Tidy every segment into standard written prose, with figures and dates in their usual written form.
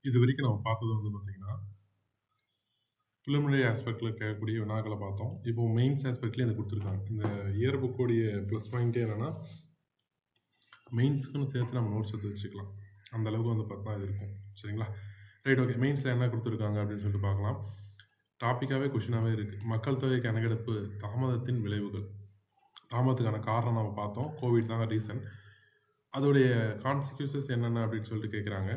இது வரைக்கும் நம்ம பார்த்தது வந்து பார்த்தீங்கன்னா, பிலிமினரி ஆஸ்பெக்ட்ல கேட்கக்கூடிய வினாக்கள பார்த்தோம். இப்போ மெயின்ஸ் ஆஸ்பெக்ட்லயும் இத குடுத்துருக்காங்க. இந்த இயர் புக்கோடைய ப்ளஸ் பாயிண்ட்டே என்னன்னா, மெயின்ஸ்க்குன்னு சேர்த்து நம்ம நோட்ஸ் எடுத்து வச்சுக்கலாம். அந்த அளவுக்கு வந்து பார்த்தா இது இருக்கும். சரிங்களா? Right okay. மெயின்ஸ்ல என்ன குடுத்துருக்காங்க அப்படின்னு சொல்லிட்டு பார்க்கலாம். டாபிக்காவே கொஸ்டினாவே இருக்கு. மக்கள் தொகை கணக்கெடுப்பு தாமதத்தின் விளைவுகள். தாமதத்துக்கான காரணம் நம்ம பார்த்தோம். கோவிட் தாங்க ரீசன். அதோடைய கான்சிக்யூசஸ் என்னென்ன அப்படின்னு சொல்லிட்டு கேட்குறாங்க.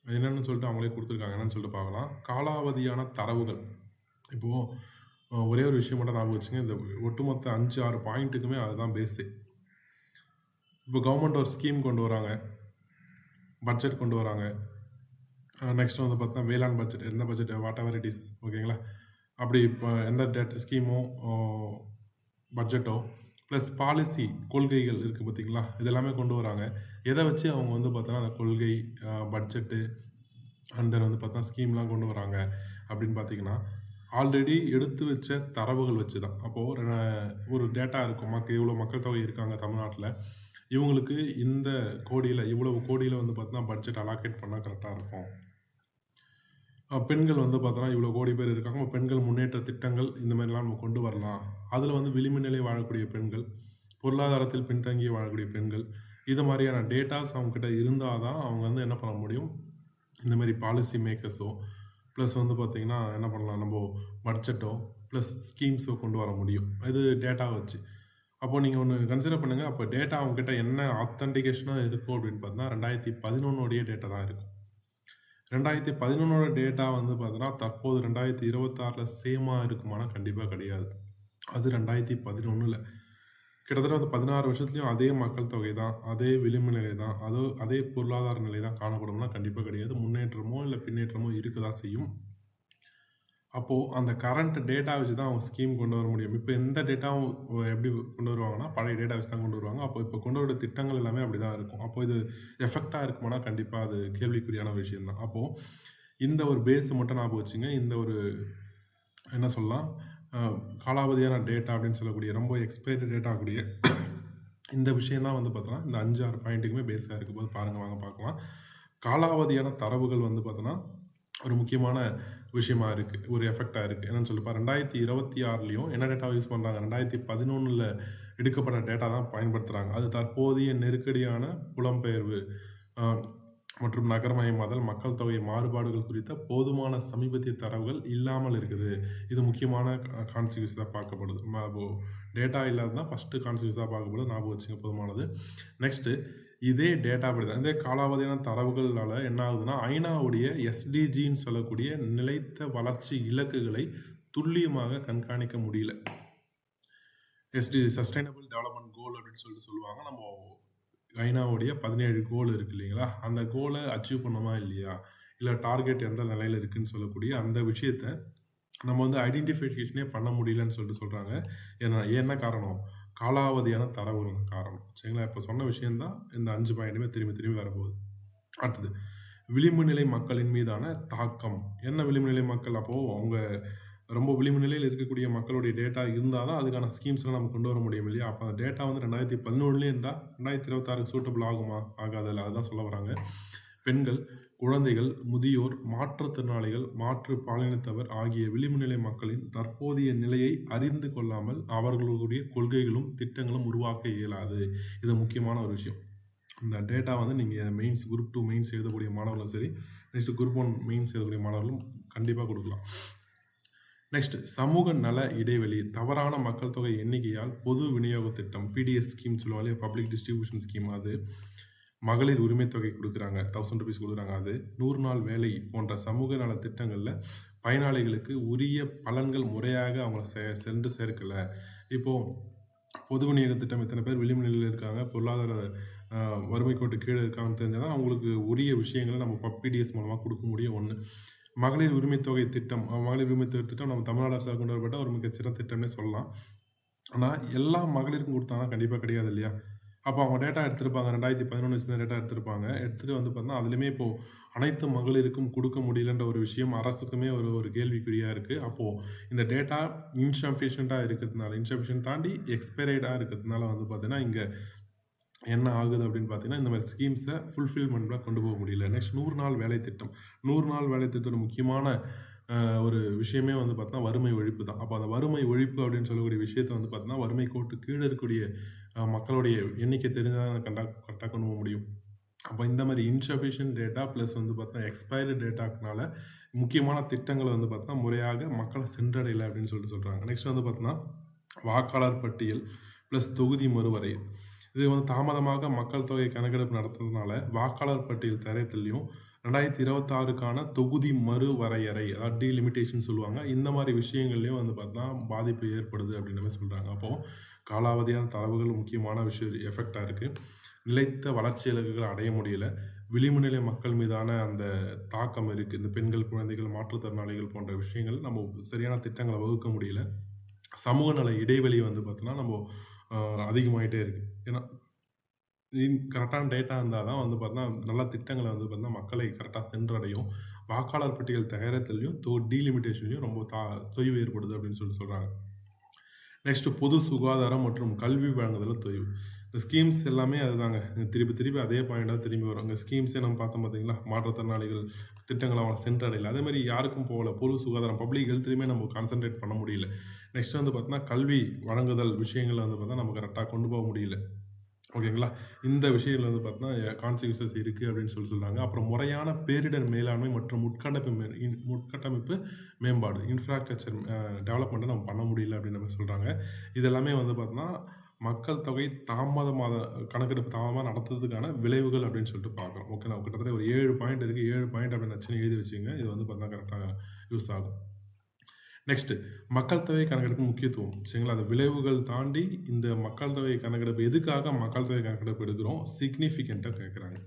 என்னன்னு சொல்லிட்டு அவங்களே குடுத்துருக்காங்க. என்னன்னு சொல்லிட்டு பார்க்கலாம். காலாவதியான தரவுகள். இப்போ ஒரே ஒரு விஷயம் மட்டும் ஞாபகம் வச்சுங்க. இந்த ஒட்டுமொத்த 5, 6 பாயிண்ட்டுக்குமே அதுதான் பேஸே. இப்போ கவர்மெண்ட் ஒரு ஸ்கீம் கொண்டு வராங்க. பட்ஜெட் கொண்டு வராங்க. நெக்ஸ்ட் வந்து பார்த்தீங்கன்னா, வேளாண் பட்ஜெட். எந்த budget what ever it is ஓகேங்களா? அப்படி இப்போ எந்த ஸ்கீமோ பட்ஜெட்டோ ப்ளஸ் பாலிசி கொள்கைகள் இருக்குது பார்த்தீங்களா? இதெல்லாமே கொண்டு வராங்க. எதை வச்சு அவங்க வந்து பார்த்தோன்னா, அந்த கொள்கை, பட்ஜெட்டு அண்ட் தென் வந்து பார்த்தா ஸ்கீம்லாம் கொண்டு வராங்க அப்படின்னு பார்த்தீங்கன்னா, ஆல்ரெடி எடுத்து வச்ச தரவுகள் வச்சு தான். அப்போது ஒரு டேட்டா இருக்கும். இவ்வளோ மக்கள் தொகை இருக்காங்க தமிழ்நாட்டில. இவங்களுக்கு இந்த கோடியில் இவ்வளவு கோடியில் வந்து பார்த்தீங்கன்னா பட்ஜெட் அலாக்கேட் பண்ணால் கரெக்டாக இருக்கும். பெண்கள் வந்து பார்த்தோன்னா இவ்வளோ கோடி பேர் இருக்காங்க. பெண்கள் முன்னேற்ற திட்டங்கள் இந்த மாதிரிலாம் நம்ம கொண்டு வரலாம். அதில் வந்து விளிம்பு நிலை வாழக்கூடிய பெண்கள், பொருளாதாரத்தில் பின்தங்கி வாழக்கூடிய பெண்கள், இது மாதிரியான டேட்டாஸ் அவங்ககிட்ட இருந்தால் தான் அவங்க வந்து என்ன பண்ண முடியும், இந்த மாதிரி பாலிசி மேக்கர்ஸோ ப்ளஸ் வந்து பார்த்திங்கன்னா என்ன பண்ணலாம், நம்ம பட்ஜெட்டோ ப்ளஸ் ஸ்கீம்ஸோ கொண்டு வர முடியும். இது டேட்டாவை வச்சு. அப்போது நீங்கள் ஒன்று கன்சிடர் பண்ணுங்கள். அப்போ டேட்டா அவங்ககிட்ட என்ன ஆத்தன்டிகேஷனாக இருக்கும் அப்படின்னு பார்த்தா 2011 டேட்டா தான் இருக்கும். 2011 டேட்டா வந்து பார்த்தீங்கன்னா, தற்போது 2026ல் சேமாக இருக்குமானா கண்டிப்பாக கிடையாது. அது 2011ல் கிட்டத்தட்ட வந்து 16 வருஷத்துலையும் அதே மக்கள் தொகை தான், அதே விளிம்பு நிலை தான், அதே பொருளாதார நிலை தான் காணப்படும்னா கண்டிப்பாக கிடையாது. முன்னேற்றமோ இல்லை பின்னேற்றமோ இருக்க தான் செய்யும். அப்போது அந்த கரண்ட் டேட்டா வச்சு தான் அவங்க ஸ்கீம் கொண்டு வர முடியும். இப்போ எந்த டேட்டாவும் எப்படி கொண்டு வருவாங்கன்னா, பழைய டேட்டா வச்சு தான் கொண்டு வருவாங்க. அப்போ இப்போ கொண்டு வர திட்டங்கள் எல்லாமே அப்படி தான் இருக்கும். அப்போ இது எஃபெக்டாக இருக்குமானா கண்டிப்பாக அது கேள்விக்குறியான விஷயம் தான். அப்போது இந்த ஒரு பேஸ் மட்டும் ஞாபகம் வச்சுங்க. இந்த ஒரு என்ன சொல்லலாம், காலாவதியான டேட்டா அப்படின்னு சொல்லக்கூடிய ரொம்ப எக்ஸ்பைரி டேட்டா கூடிய இந்த விஷயம் தான் வந்து பார்த்தோன்னா, இந்த 5, 6 பாயிண்ட்டுக்குமே பேஸாக இருக்கும்போது பாருங்கள், வாங்க பார்க்கலாம். காலாவதியான தரவுகள் வந்து பார்த்தோன்னா, ஒரு முக்கியமான விஷயமா இருக்குது, ஒரு எஃபெக்டாக இருக்குது. என்னன்னு சொல்லிப்பா 2026லையும் என்ன டேட்டா யூஸ் பண்ணுறாங்க, 2011ல் எடுக்கப்பட்ட டேட்டா தான் பயன்படுத்துகிறாங்க. அது தற்போதைய நெருக்கடியான புலம்பெயர்வு மற்றும் நகரமயமாதல், மக்கள் தொகை மாறுபாடுகள் குறித்த போதுமான சமீபத்திய தரவுகள் இல்லாமல் இருக்குது. இது முக்கியமான கான்சிக்யூஸாக பார்க்கப்படுது. டேட்டா இல்லாததான் ஃபஸ்ட்டு கான்சிக்யூஸாக பார்க்கப்படுது. ஞாபகம் வச்சுங்க, போதுமானது. நெக்ஸ்ட்டு இதே டேட்டா படி தான், இதே காலாவதியான தரவுகளால் என்ன ஆகுதுன்னா, ஐநாவுடைய எஸ்டிஜின்னு சொல்லக்கூடிய நிலைத்த வளர்ச்சி இலக்குகளை துல்லியமாக கண்காணிக்க முடியல. எஸ்டிஜி சஸ்டைனபிள் டெவலப்மெண்ட் கோல் அப்படின்னு சொல்லிட்டு சொல்லுவாங்க. நம்ம ஐநாவுடைய 17 கோல் இருக்குது இல்லைங்களா, அந்த கோலை அச்சீவ் பண்ணோமா இல்லையா, இல்லை டார்கெட் எந்த நிலையில் இருக்குதுன்னு சொல்லக்கூடிய அந்த விஷயத்த நம்ம வந்து ஐடென்டிஃபிகேஷனே பண்ண முடியலன்னு சொல்லிட்டு சொல்கிறாங்க. என்ன காரணம், காலாவதியான தரவுகள் காரணம். சரிங்களா? இப்போ சொன்ன விஷயந்தான் இந்த 5 பாயிண்ட்டுமே திரும்பி திரும்பி வரப்போகுது. அடுத்தது விளிம்பு நிலை மக்களின் மீதான தாக்கம். என்ன விளிம்பு நிலை மக்கள், அப்போது அவங்க ரொம்ப விளிம்பு நிலையில் இருக்கக்கூடிய மக்களுடைய டேட்டா இருந்தால் தான் அதுக்கான ஸ்கீம்ஸ்லாம் நம்ம கொண்டு வர முடியும் இல்லையா? அப்போ அந்த டேட்டா வந்து 2011லேயே இருந்தால் 2026க்கு சூட்டபிள் ஆகுமா, ஆகாதில்ல, அதுதான் சொல்ல வராங்க. பெண்கள், குழந்தைகள், முதியோர், மாற்றுத்திறனாளிகள், மாற்று பாலினத்தவர் ஆகிய விளிம்பு நிலை மக்களின் தற்போதைய நிலையை அறிந்து கொள்ளாமல் அவர்களுடைய கொள்கைகளும் திட்டங்களும் உருவாக்க இயலாது. இது முக்கியமான ஒரு விஷயம். இந்த டேட்டா வந்து நீங்கள் மெயின்ஸ் குரூப் 2 மெயின்ஸ் எழுதக்கூடிய மாணவர்களும் சரி, நெக்ஸ்ட் குரூப் 1 மெயின்ஸ் எழுதக்கூடிய மாணவர்களும் கண்டிப்பாக கொடுக்கலாம். நெக்ஸ்ட் சமூக நல இடைவெளி, தவறான மக்கள் தொகை எண்ணிக்கையால் பொது விநியோக திட்டம், பிடிஎஸ் ஸ்கீம் சொல்லுவாங்க, பப்ளிக் டிஸ்ட்ரிபியூஷன் ஸ்கீம். அது மகளிர் உரிமை தொகை கொடுக்குறாங்க, 1000 ருபீஸ் கொடுக்குறாங்க. அது 100 நாள் வேலை போன்ற சமூக நல திட்டங்களில் பயனாளிகளுக்கு உரிய பலன்கள் முறையாக அவங்கள சென்று சேர்க்கலை. இப்போது பொது விநியோக திட்டம் எத்தனை பேர் விளிம்பு நிலையில் இருக்காங்க, பொருளாதார வறுமை கோட்டு கீழே இருக்காங்கன்னு தெரிஞ்சால் தான் அவங்களுக்கு உரிய விஷயங்களை நம்ம பிடிஎஸ் மூலமாக கொடுக்க முடியும். ஒன்று, மகளிர் உரிமை தொகை திட்டம். மகளிர் உரிமை தொகை திட்டம் நம்ம தமிழ்நாடு அரசால் கொண்டு வரப்பட்ட ஒரு மிகச்சிறந்த திட்டம்னே சொல்லலாம். ஆனால் எல்லா மகளிருக்கும் கொடுத்தாங்கன்னா கண்டிப்பாக கிடையாது இல்லையா? அப்போ அவங்க டேட்டா எடுத்திருப்பாங்க, 2011 வச்சு டேட்டா எடுத்திருப்பாங்க. எடுத்துகிட்டு வந்து பார்த்தீங்கன்னா அதுலேயுமே இப்போது அனைத்து மகளிருக்கும் கொடுக்க முடியலன்ற ஒரு விஷயம் அரசுக்குமே ஒரு கேள்விக்குறியாக இருக்குது. அப்போது இந்த டேட்டா இன்சஃபிஷியண்ட்டாக இருக்கிறதுனால, இன்சஃபிஷியன்ட் தாண்டி எக்ஸ்பைரைடாக இருக்கிறதுனால வந்து பார்த்தீங்கன்னா இங்கே என்ன ஆகுது அப்படின்னு பார்த்தீங்கன்னா, இந்த மாதிரி ஸ்கீம்ஸை ஃபுல்ஃபில்மெண்ட்ல கொண்டு போக முடியல. நெக்ஸ்ட் 100 நாள் வேலை திட்டம். 100 நாள் வேலை திட்டத்தோட முக்கியமான ஒரு விஷயமே வந்து பார்த்தீங்கன்னா, வறுமை ஒழிப்பு தான். அப்போ அந்த வறுமை ஒழிப்பு அப்படின்னு சொல்லக்கூடிய விஷயத்த வந்து பார்த்தீங்கன்னா, வறுமை கோட்டு கீழ இருக்கக்கூடிய மக்களுடைய எண்ணிக்கை தெரிஞ்சா தான் கரெக்ட்டா கொண்டு போக முடியும். அப்போ இந்த மாதிரி இன்சஃபிஷியன்ட் டேட்டா ப்ளஸ் வந்து பார்த்தீங்கன்னா, எக்ஸ்பயர்டு டேட்டாக்குனால முக்கியமான திட்டங்கள் வந்து பார்த்தீங்கன்னா, முறையாக மக்களை சென்றடையல அப்படின்னு சொல்றாங்க. நெக்ஸ்ட் வந்து பார்த்தீங்கன்னா, வாக்காளர் பட்டியல் ப்ளஸ் தொகுதி மறுவரை. இது வந்து தாமதமாக மக்கள் தொகை கணக்கெடுப்பு நடத்துறதுனால வாக்காளர் பட்டியல் தரத்திலையும் 2026க்கான தொகுதி மறுவரையறை, அதாவது டீலிமிட்டேஷன் சொல்லுவாங்க. இந்த மாதிரி விஷயங்கள்லையும் வந்து பார்த்தா பாதிப்பு ஏற்படுது அப்படின்ற மாதிரி சொல்கிறாங்க. அப்போது காலாவதியான தரவுகள் முக்கியமான விஷயம் எஃபெக்டாக இருக்குது. நிலைத்த வளர்ச்சி இலக்குகளை அடைய முடியல. விளிம்பு நிலை மக்கள் மீதான அந்த தாக்கம் இருக்குது. இந்த பெண்கள், குழந்தைகள், மாற்றுத்திறனாளிகள் போன்ற விஷயங்கள் நம்ம சரியான திட்டங்களை வகுக்க முடியல. சமூக நல இடைவெளி வந்து பார்த்தோன்னா நம்ம அதிகமாகிட்டே இருக்குது. ஏன்னா கரெக்டான டேட்டா இருந்தால் தான் வந்து பார்த்தீங்கன்னா நல்ல திட்டங்களை வந்து பார்த்தீங்கன்னா மக்களை கரெக்டாக சென்றடையும். வாக்காளர் பட்டியல் தயாரித்தலையும் டீலிமிட்டேஷன்லையும் ரொம்ப தொய்வு ஏற்படுது அப்படின்னு சொல்கிறாங்க. நெக்ஸ்ட் பொது சுகாதாரம் மற்றும் கல்வி வழங்குதலில் தொய்வு. இந்த ஸ்கீம்ஸ் எல்லாமே அதுதாங்க. திருப்பி அதே பாயிண்டாக திரும்பி வரும். இந்த ஸ்கீம்ஸே நம்ம பார்த்தோம் பார்த்தீங்களா, மாற்றுத்திறனாளிகள் திட்டங்களை அவங்க சென்றடையல. அதே மாதிரி யாருக்கும் போகல. பொது சுகாதாரம் பப்ளிக் ஹெல்த்லையுமே நம்ம கான்சன்ட்ரேட் பண்ண முடியல. நெக்ஸ்ட் வந்து பார்த்தீங்கன்னா கல்வி வழங்குதல் விஷயங்களை வந்து பார்த்தா நம்ம கரெக்டாக கொண்டு போக முடியல. ஓகேங்களா? இந்த விஷயங்கள் வந்து பார்த்தீங்கன்னா கான்சிக்வன்சஸ் இருக்குது அப்படின்னு சொல்கிறாங்க. அப்புறம் முறையான பேரிடர் மேலாண்மை மற்றும் உட்கட்டமைப்பு மேம்பாடு, இன்ஃப்ராஸ்ட்ரக்சர் டெவலப்மெண்ட்டை நம்ம பண்ண முடியல அப்படின்னு நம்ம சொல்கிறாங்க. இதெல்லாமே வந்து பார்த்தீங்கன்னா மக்கள் தொகை கணக்கெடுப்பு தாமதமாக நடத்துறதுக்கான விளைவுகள் அப்படின்னு சொல்லிட்டு பார்க்குறோம். ஓகேங்களா? கிட்டத்தட்ட ஒரு 7 பாயிண்ட் இருக்குது. 7 பாயிண்ட் அப்படின்னு நச்சுன்னு எழுதி வச்சுங்க. இது வந்து பார்த்தீங்கன்னா கரெக்டாக யூஸ் ஆகும். நெக்ஸ்ட் மக்கள் தொகை கணக்கெடுப்பு முக்கியத்துவம். சரிங்களா? அந்த விளைவுகள் தாண்டி இந்த மக்கள் தொகை கணக்கெடுப்பு எதுக்காக மக்கள் தொகை கணக்கெடுப்பு எடுக்கிறோம்? சிக்னிஃபிகண்ட்டாக கேட்குறாங்க.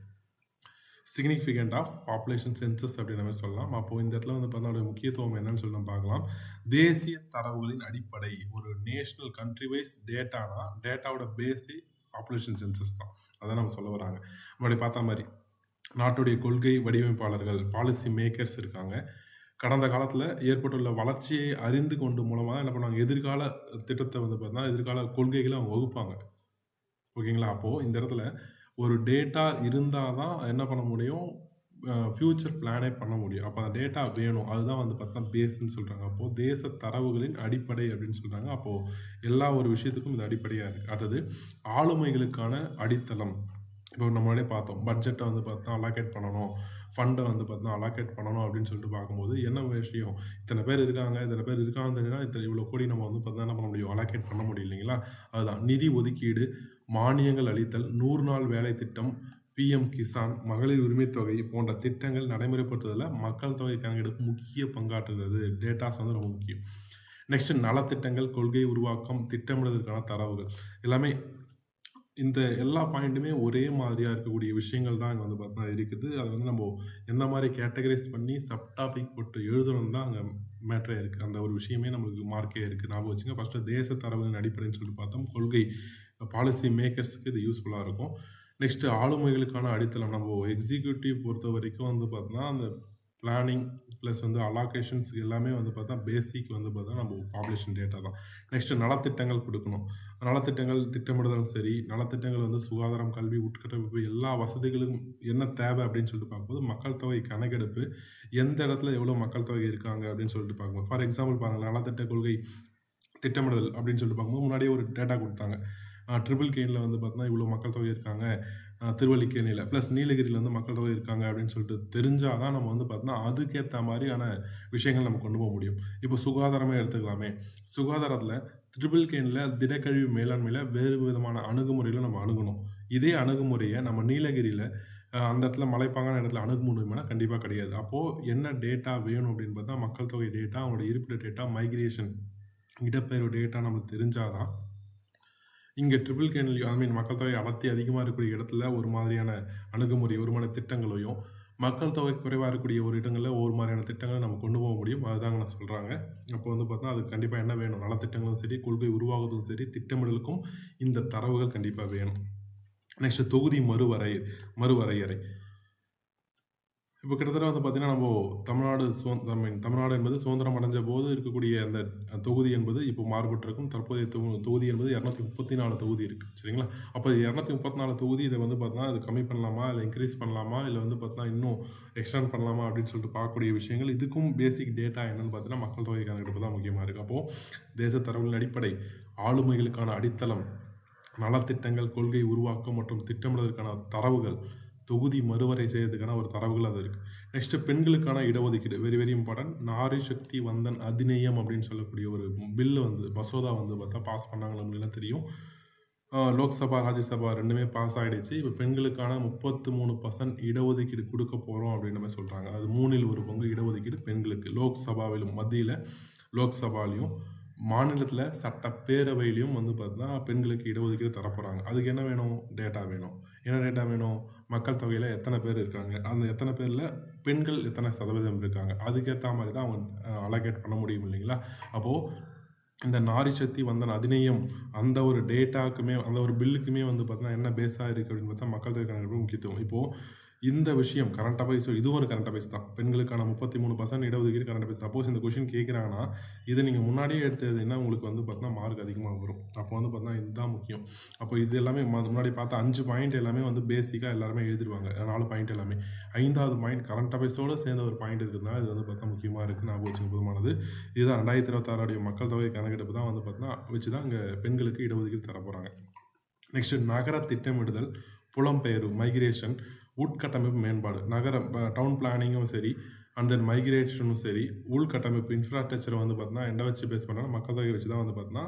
சிக்னிஃபிகண்ட் ஆஃப் பாப்புலேஷன் சென்சஸ் அப்படின்னு நம்ம சொல்லலாம். அப்போது இந்த இடத்துல வந்து பார்த்தா முக்கியத்துவம் என்னன்னு சொல்லி நம்ம பார்க்கலாம். தேசிய தரவுகளின் அடிப்படை. ஒரு நேஷனல் கண்ட்ரி வைஸ் டேட்டாவோட பேஸே பாப்புலேஷன் சென்சஸ் தான். அதான் நம்ம சொல்ல வராங்க. முன்னாடி பார்த்த மாதிரி நாட்டுடைய கொள்கை வடிவமைப்பாளர்கள், பாலிசி மேக்கர்ஸ் இருக்காங்க. கடந்த காலத்தில் ஏற்பட்டுள்ள வளர்ச்சியை அறிந்து கொண்டு மூலமாக என்ன பண்ணுவாங்க, எதிர்கால திட்டத்தை வந்து பார்த்தீங்கன்னா எதிர்கால கொள்கைகளை அவங்க வகுப்பாங்க. ஓகேங்களா? அப்போது இந்த இடத்துல ஒரு டேட்டா இருந்தால் தான் என்ன பண்ண முடியும், ஃப்யூச்சர் பிளானே பண்ண முடியும். அப்போ அந்த டேட்டா வேணும். அதுதான் வந்து பார்த்தீங்கன்னா பேஸ்ன்னு சொல்கிறாங்க. அப்போது தேச தரவுகளின் அடிப்படை அப்படின்னு சொல்கிறாங்க. அப்போது எல்லா ஒரு விஷயத்துக்கும் இது அடிப்படையாக இருக்குது. அடுத்தது ஆளுமைகளுக்கான அடித்தளம். இப்போ நம்ம முன்னாடியே பார்த்தோம், பட்ஜெட்டை வந்து பார்த்தா அலாகேட் பண்ணணும், ஃபண்டை வந்து பார்த்தா அலாகேட் பண்ணணும் அப்படின்னு சொல்லிட்டு பார்க்கும்போது என்ன விஷயம், இத்தனை பேர் இருக்காங்கன்னு தெரிஞ்சுன்னா இவ்வளோ கோடி நம்ம வந்து பார்த்தா என்ன பண்ண முடியும், அலாகேட் பண்ண முடியும் இல்லைங்களா? அதுதான் நிதி ஒதுக்கீடு, மானியங்கள் அளித்தல், 100 நாள் வேலை திட்டம், பிஎம் கிசான், மகளிர் உரிமை தொகை போன்ற திட்டங்கள் நடைமுறைப்படுத்துவதில் மக்கள் தொகை கணக்கெடுப்பு முக்கிய பங்காற்றுகிறது. டேட்டாஸ் வந்து ரொம்ப முக்கியம். நெக்ஸ்ட் நலத்திட்டங்கள், கொள்கை உருவாக்கம், திட்டமிடுவதற்கான தரவுகள் எல்லாமே. இந்த எல்லா பாயிண்ட்டுமே ஒரே மாதிரியாக இருக்கக்கூடிய விஷயங்கள் தான் இங்கே வந்து பார்த்தா இருக்குது. அதை வந்து நம்ம எந்த மாதிரி கேட்டகரைஸ் பண்ணி சப் டாபிக் போட்டு எழுதணும் தான் அங்கே மேட்டரே இருக்குது. அந்த ஒரு விஷயமே நம்மளுக்கு மார்க்கே இருக்குது. ஞாபகம் வச்சுங்க. ஃபஸ்ட்டு தேச தரவுகளின் அடிப்படைன்னு சொல்லிட்டு பார்த்தோம். கொள்கை பாலிசி மேக்கர்ஸுக்கு இது யூஸ்ஃபுல்லாக இருக்கும். நெக்ஸ்ட்டு ஆளுமைகளுக்கான அடித்தளம். நம்ம எக்ஸிக்யூட்டிவ் பொறுத்த வரைக்கும் வந்து பார்த்தோன்னா அந்த பிளானிங் ப்ளஸ் வந்து அலாகேஷன்ஸ் எல்லாமே வந்து பார்த்தா பேசிக் வந்து பார்த்தா நம்ம பாப்புலேஷன் டேட்டா தான். நெக்ஸ்ட்டு நலத்திட்டங்கள் கொடுக்கணும். நலத்திட்டங்கள் திட்டமிடுதலும் சரி, நலத்திட்டங்கள் வந்து சுகாதாரம், கல்வி, உட்கட்டமைப்பு எல்லா வசதிகளும் என்ன தேவை அப்படின்னு சொல்லிட்டு பார்க்கும்போது மக்கள் தொகை கணக்கெடுப்பு எந்த இடத்துல எவ்வளோ மக்கள் தொகை இருக்காங்க அப்படின்னு சொல்லிட்டு பார்க்கும்போது, ஃபார் எக்ஸாம்பிள் பாருங்கள், நலத்திட்ட கொள்கை திட்டமிடுதல் அப்படின்னு சொல்லிட்டு பார்க்கும்போது முன்னாடியே ஒரு டேட்டா கொடுத்தாங்க. ட்ரிபிள் கேனில் வந்து பார்த்தீங்கன்னா இவ்வளோ மக்கள் தொகை இருக்காங்க, திருவல்லிக்கேணியில் ப்ளஸ் நீலகிரியில் வந்து மக்கள் தொகை இருக்காங்க அப்படின்னு சொல்லிட்டு தெரிஞ்சால் தான் நம்ம வந்து பார்த்தோன்னா அதுக்கேற்ற மாதிரியான விஷயங்கள் நம்ம கொண்டு போக முடியும். இப்போ சுகாதாரமே எடுத்துக்கலாமே. சுகாதாரத்தில் ட்ரிபிள் கேனில் திடக்கழிவு மேலாண்மையில் வேறு விதமான அணுகுமுறையில் நம்ம அணுகணும். இதே அணுகுமுறையை நம்ம நீலகிரியில் அந்த இடத்துல மலைப்பாங்கான இடத்துல அணுக முடியுமானா கண்டிப்பாக கிடையாது. அப்போது என்ன டேட்டா வேணும் அப்படின்னு பார்த்தா மக்கள் தொகை டேட்டா, அவங்களோட இருப்பிட டேட்டா, மைக்ரேஷன் இடப்பெயர்வு டேட்டா நமக்கு தெரிஞ்சால் தான் இங்கே ட்ரிபிள் கேனில் மக்கள் தொகை அடர்த்தி அதிகமாக இருக்கக்கூடிய இடத்துல ஒரு மாதிரியான அணுகுமுறை, ஒரு மாதிரி திட்டங்களையும், மக்கள் தொகை குறைவாக இருக்கக்கூடிய ஒரு இடங்களில் ஒரு மாதிரியான திட்டங்களை நம்ம கொண்டு போக முடியும். அதுதாங்க நான் சொல்கிறாங்க. அப்போ வந்து பார்த்தா அதுக்கு கண்டிப்பாக என்ன வேணும், நலத்திட்டங்களும் சரி, கொள்கை உருவாகுவதும் சரி, திட்டமிடலுக்கும் இந்த தரவுகள் கண்டிப்பாக வேணும். நெக்ஸ்ட் தொகுதி மறுவரையறை. இப்போ கிட்டத்தட்ட வந்து பார்த்தீங்கன்னா, நம்ம தமிழ்நாடு தமிழ்நாடு என்பது சுதந்திரம் அடைஞ்ச போது இருக்கக்கூடிய அந்த தொகுதி என்பது இப்போ மாறுபட்டிருக்கும். தற்போதைய தொகுதி என்பது 234 தொகுதி இருக்கு. சரிங்களா? அப்போ 234 தொகுதி இத வந்து பார்த்தீங்கன்னா, அது கம்மி பண்ணலாமா? இல்ல இன்கிரீஸ் பண்ணலாமா? இல்ல வந்து பார்த்தீங்கன்னா, இன்னும் எக்ஸ்டெண்ட் பண்ணலாமா? அப்படின்னு சொல்லிட்டு பார்க்கக்கூடிய விஷயங்கள். இதுக்கும் பேசிக் டேட்டா என்னன்னு பார்த்தீங்கன்னா, மக்கள் தொகை கணக்கெடுப்பு தான் முக்கியமா இருக்கு. அப்போ தேச தரவுகளின் அடிப்படை, ஆளுமைகளுக்கான அடித்தளம், நலத்திட்டங்கள், கொள்கை உருவாக்கம் மற்றும் திட்டமிடுவதற்கான தரவுகள், தொகுதி மறுவரை செய்யறதுக்கான ஒரு தரவுகள் அது இருக்கு. நெக்ஸ்ட் பெண்களுக்கான இடஒதுக்கீடு very very important. Nari Shakti வந்தன் அதிநியம் அப்படின்னு சொல்லக்கூடிய ஒரு பில்லு வந்து மசோதா வந்து பார்த்தா பாஸ் பண்ணாங்க, நம்மளுக்கு தெரியும். லோக்சபா ராஜ்யசபா ரெண்டுமே பாஸ் ஆகிடுச்சு. இப்போ பெண்களுக்கான 33% இடஒதுக்கீடு கொடுக்க போகிறோம் அப்படின்ற மாதிரி சொல்கிறாங்க. அது 3ல் 1 பங்கு இடஒதுக்கீடு பெண்களுக்கு லோக்சபாவிலும், மத்தியில் லோக்சபாலையும், மாநிலத்தில் சட்டப்பேரவையிலையும் வந்து பார்த்தீங்கன்னா பெண்களுக்கு இடஒதுக்கீடு தரப்போகிறாங்க. அதுக்கு என்ன வேணும்? டேட்டா வேணும். என்ன டேட்டா வேணும்? மக்கள் தொகையில் எத்தனை பேர் இருக்காங்க, அந்த எத்தனை பேரில் பெண்கள் எத்தனை சதவீதம் இருக்காங்க, அதுக்கேற்ற மாதிரி தான் அவங்க அலோகேட் பண்ண முடியும் இல்லைங்களா? அப்போது இந்த நாரி சக்தி வந்தன் அதிநியம் அந்த ஒரு டேட்டாக்குமே அந்த ஒரு பில்லுக்குமே வந்து பார்த்தீங்கன்னா என்ன பேஸாக இருக்குது அப்படின்னு பார்த்தா மக்கள் தொகை கணக்கெடுப்பு முக்கியத்துவம். இப்போது இந்த விஷயம் கரண்ட் அஃபேர்ஸ், இதுவும் ஒரு கரண்ட் அஃபேர்ஸ் தான். பெண்களுக்கான 33% இடஒதுக்கீடு கரண்ட் அஃபேர்ஸ். சப்போஸ் இந்த கொஷின் கேட்குறாங்கன்னா இதை நீங்கள் முன்னாடியே எடுத்ததுன்னா உங்களுக்கு வந்து பார்த்தீங்கன்னா மார்க் அதிகமாக வரும். அப்போ வந்து பார்த்தீங்கன்னா இதுதான் முக்கியம். அப்போ இது எல்லாமே முன்னாடி பார்த்தா 5 பாயிண்ட் எல்லாமே வந்து பேசிக்காக எல்லாருமே எழுதிடுவாங்க. 4 பாயிண்ட் எல்லாமே. 5வது பாயிண்ட் கரண்ட் அஃபேர்ஸோடு சேர்ந்த ஒரு பாயிண்ட் இருக்கிறதுனால இது வந்து பார்த்தா முக்கியமாக இருக்குது. ஞாபகம் வச்சுக்க போதுமானது. இதுதான் 2026 மக்கள் தொகை கணக்கெடுப்பு தான் வந்து பார்த்தீங்கன்னா வச்சு தான் இங்கே பெண்களுக்கு இடஒதுக்கீடு தர போகிறாங்க. நெக்ஸ்ட் நகர திட்டமிடுதல், புலம்பெயர்வு, மைக்ரேஷன், உட்கட்டமைப்பு மேம்பாடு, டவுன் பிளானிங்கும் சரி, அண்ட் தென் மைக்ரேஷனும் சரி, உள்கட்டமைப்பு இன்ஃப்ராஸ்ட்ரக்சரை வந்து பார்த்தீங்கன்னா எண்டை வச்சு பேஸ் பண்ணாலும் மக்கள் தொகை வச்சு தான் வந்து பார்த்தீங்கன்னா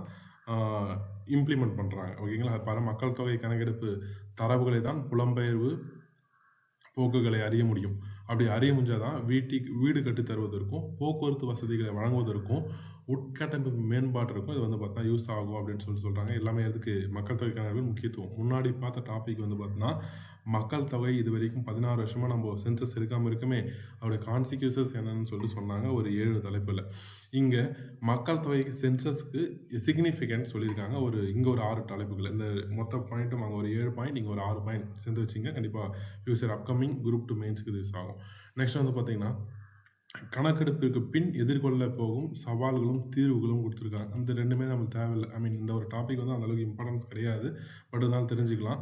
இம்ப்ளிமெண்ட் பண்ணுறாங்க. ஓகேங்களா? பல மக்கள் தொகை கணக்கெடுப்பு தரவுகளை தான் புலம்பெயர்வு போக்குகளை அறிய முடியும். அப்படி அறிய முடிஞ்சால் தான் வீடு கட்டித் தருவதற்கும், போக்குவரத்து வசதிகளை வழங்குவதற்கும், உட்கட்டமைப்பு மேம்பாட்டிற்கும் இது வந்து பார்த்தீங்கன்னா யூஸ் ஆகும் அப்படின்னு சொல்கிறாங்க. எல்லாமே எதுக்கு? மக்கள் தொகை கணக்கெடுப்பு முக்கியத்துவம். முன்னாடி பார்த்த டாபிக் வந்து பார்த்தீங்கன்னா மக்கள் தொகை இது வரைக்கும் 16 வருஷமாக நம்ம சென்சஸ் எடுக்காமல் இருக்குமே, அதோட கான்சிக்யூசஸ் என்னன்னு சொல்லிட்டு சொன்னாங்க ஒரு 7 தலைப்பில். இங்கே மக்கள் தொகைக்கு சென்சஸ்க்கு சிக்னிஃபிகன்ட் சொல்லியிருக்காங்க. இங்கே ஒரு 6 தலைப்புகள். இந்த மொத்த பாயிண்ட்டும் அங்கே ஒரு 7 பாயிண்ட், இங்கே ஒரு 6 பாயிண்ட் சேர்ந்து வச்சிங்க. கண்டிப்பாக ஃபியூச்சர் அப்கமிங் குரூப் 2 மெயின்ஸ்க்கு இது யூஸ் ஆகும். நெக்ஸ்ட் வந்து பார்த்தீங்கன்னா கணக்கெடுப்பிற்கு பின் எதிர்கொள்ள போகும் சவால்களும் தீர்வுகளும் கொடுத்துருக்காங்க. அந்த ரெண்டுமே நம்மளுக்கு தேவையில்லை. இந்த ஒரு டாபிக் வந்து அந்தளவுக்கு இம்பார்ட்டன்ஸ் கிடையாது. பட் இருந்தாலும் தெரிஞ்சுக்கலாம்.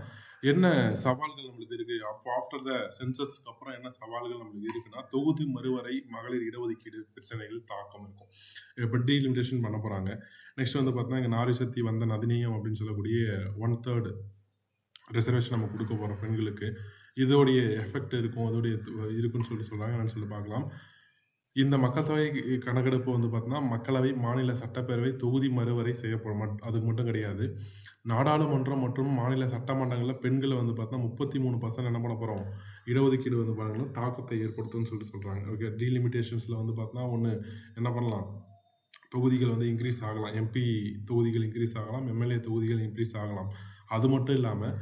என்ன சவால்கள் நம்மளுக்கு இருக்குது, அப்போ ஆஃப்டர் த சென்சஸ்க்கு அப்புறம் என்ன சவால்கள் நம்மளுக்கு இருக்குன்னா, தொகுதி மறுவரை, மகளிர் இடஒதுக்கீடு பிரச்சனைகள் தாக்கம் இருக்கும். இப்போ டீலிமிட்டேஷன் பண்ண போகிறாங்க. நெக்ஸ்ட் வந்து பார்த்தீங்கன்னா இங்கே நாரி சக்தி வந்தன் அதிநியம் அப்படின்னு சொல்லக்கூடிய 1/3 ரிசர்வேஷன் நம்ம கொடுக்க போகிறோம் பெண்களுக்கு. இதோடைய எஃபெக்ட் இருக்கும், அதோடைய இருக்குன்னு சொல்கிறாங்க. என்னன்னு சொல்லி பார்க்கலாம். இந்த மக்கள் தொகை கணக்கெடுப்பு வந்து பார்த்தீங்கன்னா மக்களவை, மாநில சட்டப்பேரவை தொகுதி மறுவரை செய்யப்படும். அதுக்கு மட்டும் கிடையாது. நாடாளுமன்றம் மற்றும் மாநில சட்டமன்றங்களில் பெண்களை வந்து பார்த்தீங்கன்னா 33% என்ன பண்ண போகிறோம்? இடஒதுக்கீடு வந்து பாருங்கன்னா தாக்கத்தை ஏற்படுத்தும்னு சொல்கிறாங்க. ஓகே, டீலிமிட்டேஷன்ஸில் வந்து பார்த்தீங்கன்னா ஒன்று என்ன பண்ணலாம்? தொகுதிகள் வந்து இன்க்ரீஸ் ஆகலாம். எம்பி தொகுதிகள் இன்க்ரீஸ் ஆகலாம், எம்எல்ஏ தொகுதிகள் இன்க்ரீஸ் ஆகலாம். அது மட்டும் இல்லாமல்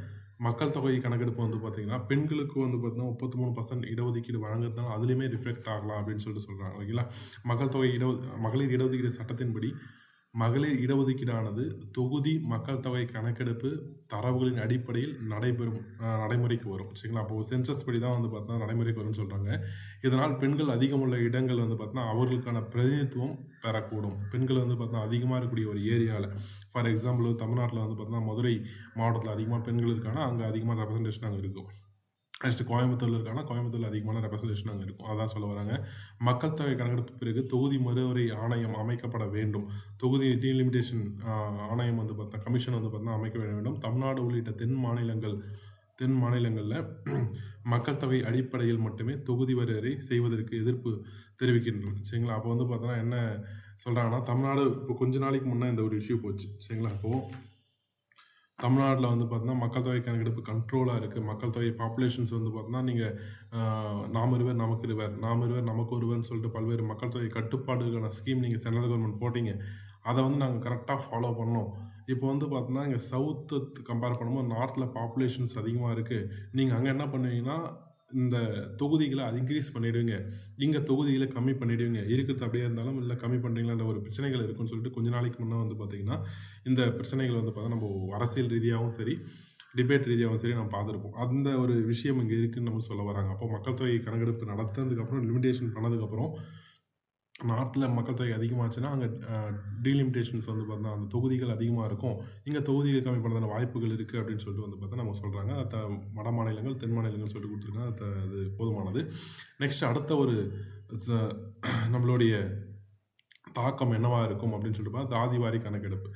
மக்கள் தொகை கணக்கெடுப்பு வந்து பார்த்தீங்கன்னா பெண்களுக்கு வந்து பார்த்தீங்கன்னா 33% இடஒதுக்கீடு வழங்குறதுனால அதுலேயுமே ரிஃப்ளெக்ட் ஆகலாம் அப்படின்னு சொல்கிறாங்க. ஓகேங்களா? மகளிர் இடஒதுக்கீடு சட்டத்தின்படி மகளிர் இடஒதுக்கீடானது தொகுதி மக்கள் தொகை கணக்கெடுப்பு தரவுகளின் அடிப்படையில் நடைமுறைக்கு வரும். சரிங்களா? அப்போது சென்சஸ் படி தான் வந்து பார்த்தீங்கன்னா நடைமுறைக்கு வரும்னு சொல்கிறாங்க. இதனால் பெண்கள் அதிகமுள்ள இடங்கள் வந்து பார்த்தீங்கன்னா அவர்களுக்கான பிரதிநிதித்துவம் பெறக்கூடும். பெண்கள் வந்து பார்த்தீங்கன்னா அதிகமாக இருக்கக்கூடிய ஒரு ஏரியாவில், ஃபார் எக்ஸாம்பிள் தமிழ்நாட்டில் வந்து பார்த்தீங்கன்னா மதுரை மாவட்டத்தில் அதிகமாக பெண்கள் இருக்காங்க, அங்கே அதிகமாக ரெப்ரசன்டேஷன் அங்கே இருக்கும். நெக்ஸ்ட்டு கோயம்புத்தூரில் இருக்காங்கன்னா கோயம்புத்தூரில் அதிகமான ரெப்ரசன்டேஷன் அங்கே இருக்கும். அதான் சொல்ல வராங்க. மக்கள் தொகை கணக்கெடுப்பு பிறகு தொகுதி மறுவரை ஆணையம் அமைக்கப்பட வேண்டும். தொகுதி டீலிமிட்டேஷன் ஆணையம் வந்து பார்த்தா கமிஷன் வந்து பார்த்தீங்கன்னா அமைக்க வேண்டும். தமிழ்நாடு உள்ளிட்ட தென் மாநிலங்களில் மக்கள் தொகை அடிப்படையில் மட்டுமே தொகுதி வரையறை செய்வதற்கு எதிர்ப்பு தெரிவிக்கின்றனர். சரிங்களா? அப்போ வந்து பார்த்தோன்னா என்ன சொல்கிறாங்கன்னா, தமிழ்நாடு இப்போ கொஞ்ச நாளைக்கு முன்னே இந்த ஒரு இஷ்யூ போச்சு. சரிங்களா? அப்போது தமிழ்நாட்டில் வந்து பார்த்தீங்கன்னா மக்கள் தொகை கணக்கெடுப்பு கண்ட்ரோலாக இருக்குது. மக்கள் தொகை பாப்புலேஷன்ஸ் வந்து பார்த்தீங்கன்னா நீங்கள் நாம் இருவர் நமக்கு இருவர், நாம் இருவர் நமக்கு ஒருவர்னு சொல்லிட்டு பல்வேறு மக்கள் தொகை கட்டுப்பாடுக்கான ஸ்கீம் நீங்கள் சென்ட்ரல் கவர்மெண்ட் போட்டிங்க. அதை வந்து நாங்கள் கரெக்டாக ஃபாலோ பண்ணோம். இப்போ வந்து பார்த்தீங்கன்னா இங்கே சவுத்து கம்பேர் பண்ணும்போது நார்த்தில் பாப்புலேஷன்ஸ் அதிகமாக இருக்குது. நீங்கள் அங்கே என்ன பண்ணுவீங்கன்னா இந்த தொகுதிகளை இன்க்ரீஸ் பண்ணிவிடுவீங்க, இங்கே தொகுதிகளை கம்மி பண்ணிவிடுவீங்க. இருக்கிறது அப்படியே இருந்தாலும் இல்லை கம்மி பண்ணுறீங்களான்ற ஒரு பிரச்சனைகள் இருக்குன்னு சொல்லிட்டு கொஞ்ச நாளைக்கு முன்னே வந்து பார்த்திங்கன்னா இந்த பிரச்சனைகள் வந்து பார்த்தா நம்ம அரசியல் ரீதியாகவும் சரி, டிபேட் ரீதியாகவும் சரி நம்ம பார்த்துருப்போம். அந்த ஒரு விஷயம் இங்கே இருக்குன்னு நம்ம சொல்ல வராங்க. அப்போ மக்கள் தொகை கணக்கெடுப்பு நடத்துனதுக்கப்புறம் லிமிடேஷன் பண்ணதுக்கப்புறம் நாட்டில் மக்கள் தொகை அதிகமாச்சுன்னா அங்கே டீலிமிட்டேஷன்ஸ் வந்து பார்த்தா அந்த தொகுதிகள் அதிகமாக இருக்கும். இங்கே தொகுதிகள் கம்மி பண்ணுறதான வாய்ப்புகள் இருக்குது அப்படின்னு சொல்லிட்டு வந்து பார்த்தா நம்ம சொல்கிறாங்க. வட மாநிலங்கள் தென் மாநிலங்கள் சொல்லிட்டு கொடுத்துருக்காங்க. அது போதுமானது. நெக்ஸ்ட் அடுத்த ஒரு நம்மளுடைய தாக்கம் என்னவா இருக்கும் அப்படின்னு சொல்லிட்டு பார்த்தா ஜாதிவாரி கணக்கெடுப்பு.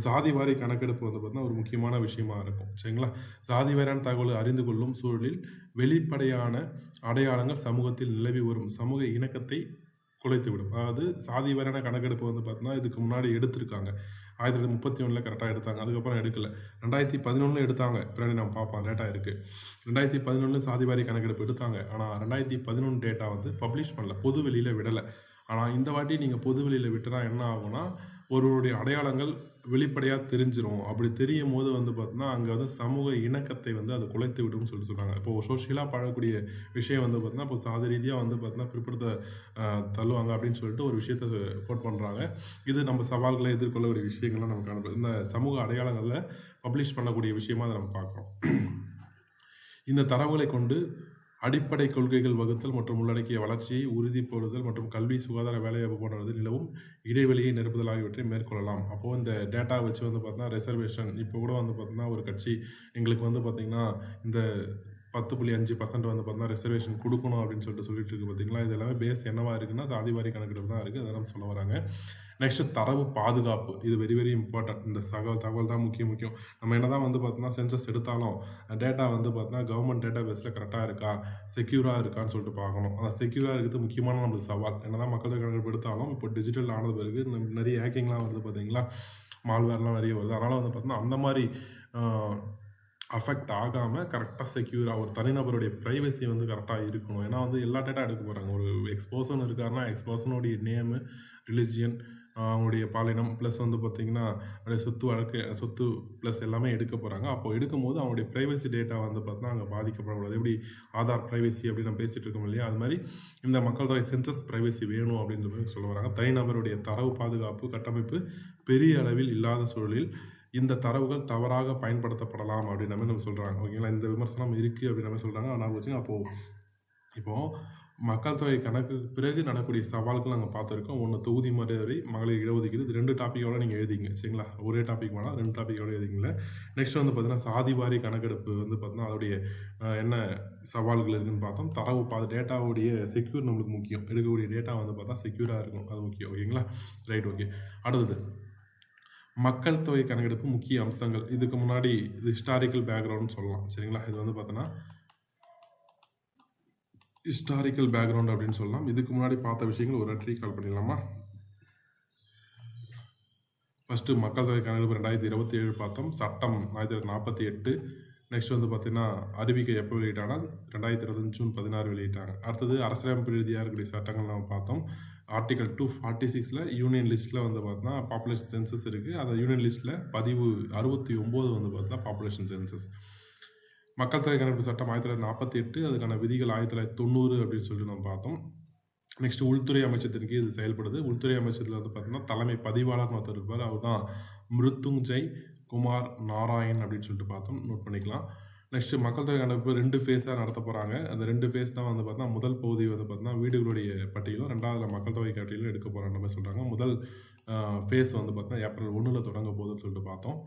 ஜாதிவாரி கணக்கெடுப்பு வந்து பார்த்தீங்கன்னா ஒரு முக்கியமான விஷயமா இருக்கும். சரிங்களா? ஜாதிவாரியான தகவலை அறிந்து கொள்ளும் சூழலில் வெளிப்படையான அடையாளங்கள் சமூகத்தில் நிலவி வரும் சமூக இணக்கத்தை குலைத்துவிடும். அதாவது சாதிவாரியான கணக்கெடுப்பு வந்து பார்த்தீங்கன்னா இதுக்கு முன்னாடி எடுத்திருக்காங்க. 1931 கரெக்டாக எடுத்தாங்க. அதுக்கப்புறம் எடுக்கல. 2011 எடுத்தாங்க. பின்னாடி நம்ம பார்ப்போம் டேட்டா இருக்குது. 2011 சாதிவாரி கணக்கெடுப்பு எடுத்தாங்க. ஆனால் 2011 டேட்டா வந்து பப்ளிஷ் பண்ணல. பொது வெளியில் விடலை. ஆனால் இந்த வாட்டி நீங்கள் பொது வெளியில் விட்டுனா என்ன ஆகும்னா ஒருவருடைய அடையாளங்கள் வெளிப்படையாக தெரிஞ்சிடும். அப்படி தெரியும் போது வந்து பார்த்தீங்கன்னா அங்கே வந்து சமூக இணக்கத்தை வந்து அது குலைத்து விடும்னு சொல்கிறாங்க. இப்போது சோஷியலாக பழகக்கூடிய விஷயம் வந்து பார்த்தீங்கன்னா இப்போ சாதி ரீதியாக வந்து பார்த்தீங்கன்னா பிற்படுத்த தள்ளுவாங்க அப்படின்னு சொல்லிட்டு ஒரு விஷயத்தை கோட் பண்ணுறாங்க. இது நம்ம சவால்களை எதிர்கொள்ளக்கூடிய விஷயங்கள்லாம் நமக்கு அனுப்புது. இந்த சமூக அடையாளங்களில் பப்ளிஷ் பண்ணக்கூடிய விஷயமா அதை நம்ம பார்க்குறோம். இந்த தரவுகளை கொண்டு அடிப்படை கொள்கைகள் வகுத்தல் மற்றும் உள்ளடக்கிய வளர்ச்சியை உறுதிப்படுதல் மற்றும் கல்வி சுகாதார வேலைவாய்ப்பு போன்றவற்றில் நிலவும் இடைவெளியை நிரப்புதல் ஆகியவற்றை மேற்கொள்ளலாம். அப்போது இந்த டேட்டா வச்சு வந்து பார்த்தீங்கன்னா ரிசர்வேஷன் இப்போ கூட வந்து பார்த்தீங்கன்னா ஒரு கட்சி எங்களுக்கு வந்து பார்த்திங்கன்னா இந்த 10.5% வந்து பார்த்தீங்கன்னா ரிசர்வேஷன் கொடுக்கணும் அப்படின்னு சொல்லிட்டு இருக்குது பார்த்தீங்களா. இது எல்லாமே பேஸ் என்னவா இருக்குன்னா சாதிவாரி கணக்கெடுப்பு தான் இருக்குது. அதை நம்ம சொல்ல வராங்க. நெக்ஸ்ட் தரவு பாதுகாப்பு. இது வெரி வெரி இம்பார்ட்டன்ட். இந்த தகவல் தான் முக்கியம். நம்ம என்ன தான் வந்து பார்த்தோன்னா சென்சஸ் எடுத்தாலும் டேட்டா வந்து பார்த்தோன்னா கவர்மெண்ட் டேட்டா பேஸில் கரெக்டாக இருக்கா, செக்யூராக இருக்கான்னு சொல்லிட்டு பார்க்கணும். அந்த செக்யூராக இருக்கிறது முக்கியமான நம்மளுக்கு சவால். என்ன தான் மக்கள் கணக்கெடுப்பு எடுத்தாலும் இப்போ டிஜிட்டல் ஆனது பிறகு நிறைய ஹேக்கிங்லாம் வருது பார்த்தீங்களா, மால்வேர்லாம் நிறைய வருது. அதனால் வந்து பார்த்தோன்னா அந்த மாதிரி அஃபெக்ட் ஆகாமல் கரெக்டாக செக்யூராக ஒரு தனிநபருடைய ப்ரைவசி வந்து கரெக்டாக இருக்கணும். ஏன்னா வந்து எல்லா டேட்டா எடுக்க போகிறாங்க. ஒரு எக்ஸ்பர்சன் இருக்காருன்னா எக்ஸ்பர்சனுடைய நேமு, ரிலிஜியன், அவங்களுடைய பாலினம் ப்ளஸ் வந்து பார்த்திங்கன்னா சொத்து ப்ளஸ் எல்லாமே எடுக்க போகிறாங்க. அப்போது எடுக்கும்போது அவங்களுடைய ப்ரைவசி டேட்டா வந்து பார்த்தீங்கன்னா அங்கே பாதிக்கப்படக்கூடாது. எப்படி ஆதார் ப்ரைவசி அப்படின்னு நம்ம பேசிகிட்டு இருக்கோம் இல்லையா, அது மாதிரி இந்த மக்கள் தொகை சென்சஸ் ப்ரைவசி வேணும் அப்படின்ற மாதிரி சொல்ல வராங்க. தனிநபருடைய தரவு பாதுகாப்பு கட்டமைப்பு பெரிய அளவில் இல்லாத சூழலில் இந்த தரவுகள் தவறாக பயன்படுத்தப்படலாம் அப்படின்ற மாதிரி நம்ம சொல்கிறாங்க. ஓகேங்களா? இந்த விமர்சனம் இருக்குது அப்படின்ற மாதிரி சொல்கிறாங்க. ஆனால் வச்சுங்க இப்போது மக்கள் தொகை கணக்கு பிறகு நடக்கக்கூடிய சவால்கள் நாங்கள் பார்த்துருக்கோம். ஒன்று தொகுதி மரியாதை, மகளிர் இடஒதுக்கீடு. இது 2 டாப்பிக்கோட நீங்கள் எழுதிங்க. சரிங்களா? ஒரே டாபிக் வேணாம், 2 டாப்பிக்கோட எழுதிங்களேன். நெக்ஸ்ட் வந்து பார்த்தீங்கன்னா சாதிவாரி கணக்கெடுப்பு வந்து பார்த்தீங்கன்னா அதோடைய என்ன சவால்கள் இருக்குதுன்னு பார்த்தோம். தரவு டேட்டாவுடைய செக்யூர் நம்மளுக்கு முக்கியம். எடுக்கக்கூடிய டேட்டா வந்து பார்த்தா செக்யூராக இருக்கும், அது முக்கியம். ஓகேங்களா? Right, okay. அடுத்தது மக்கள் தொகை கணக்கெடுப்பு முக்கிய அம்சங்கள். இதுக்கு முன்னாடி இது ஹிஸ்டாரிக்கல் பேக்ரவுண்ட் சொல்லலாம். சரிங்களா? இது வந்து பார்த்தோன்னா ஹிஸ்டாரிக்கல் பேக்ரவுண்ட் அப்படின்னு சொல்லலாம். இதுக்கு முன்னாடி பார்த்த விஷயங்கள் ஒரு ரீகால் பண்ணிடலாமா? ஃபஸ்ட்டு மக்கள் தொகை கணக்கெடுப்பு 2027 பார்த்தோம். சட்டம் 1948. நெக்ஸ்ட் வந்து பார்த்தீங்கன்னா அறிவிக்கை எப்போ வெளியிட்டாங்கன்னா 2020 ஜூன் 16 வெளியிட்டாங்க. அடுத்தது அரசியலமைப்பு ரீதியாக இருக்கக்கூடிய சட்டங்கள் நம்ம பார்த்தோம். ஆர்டிகல் 246 யூனியன் லிஸ்ட்டில் வந்து பார்த்தோன்னா பாப்புலேஷன் சென்சஸ் இருக்குது. அந்த யூனியன் லிஸ்ட்டில் பதிவு 69 வந்து பார்த்தா பாப்புலேஷன் சென்சஸ். மக்கள் தொகை கணக்கெடுப்பு சட்டம் 1948, அதுக்கான விதிகள் 1990 அப்படின்னு சொல்லிட்டு நம்ம பார்த்தோம். நெக்ஸ்ட் உள்துறை அமைச்சத்தின் கீழ் இது செயல்படுது. உள்துறை அமைச்சத்தில் வந்து பார்த்தீங்கன்னா தலைமை பதிவாளர்னு ஒருத்தர் இருப்பார். அவர் தான் மிருத்துஞ்செய் குமார் நாராயண் அப்படின்னு சொல்லிட்டு பார்த்தோம். நோட் பண்ணிக்கலாம். நெக்ஸ்ட் மக்கள் தொகை கணக்கெடுப்பு 2 ஃபேஸாக நடத்த போகிறாங்க. அந்த 2 ஃபேஸ் தான் வந்து பார்த்தீங்கன்னா முதல் பகுதி வந்து பார்த்தீங்கன்னா வீடுகளுடைய பட்டியலும், 2வது மக்கள் தொகை பட்டியலும் எடுக்க போகிறாங்க மாதிரி சொல்கிறாங்க. முதல் ஃபேஸ் வந்து பார்த்தீங்கன்னா ஏப்ரல் 1 தொடங்க போகுதுன்னு சொல்லிட்டு பார்த்தோம்.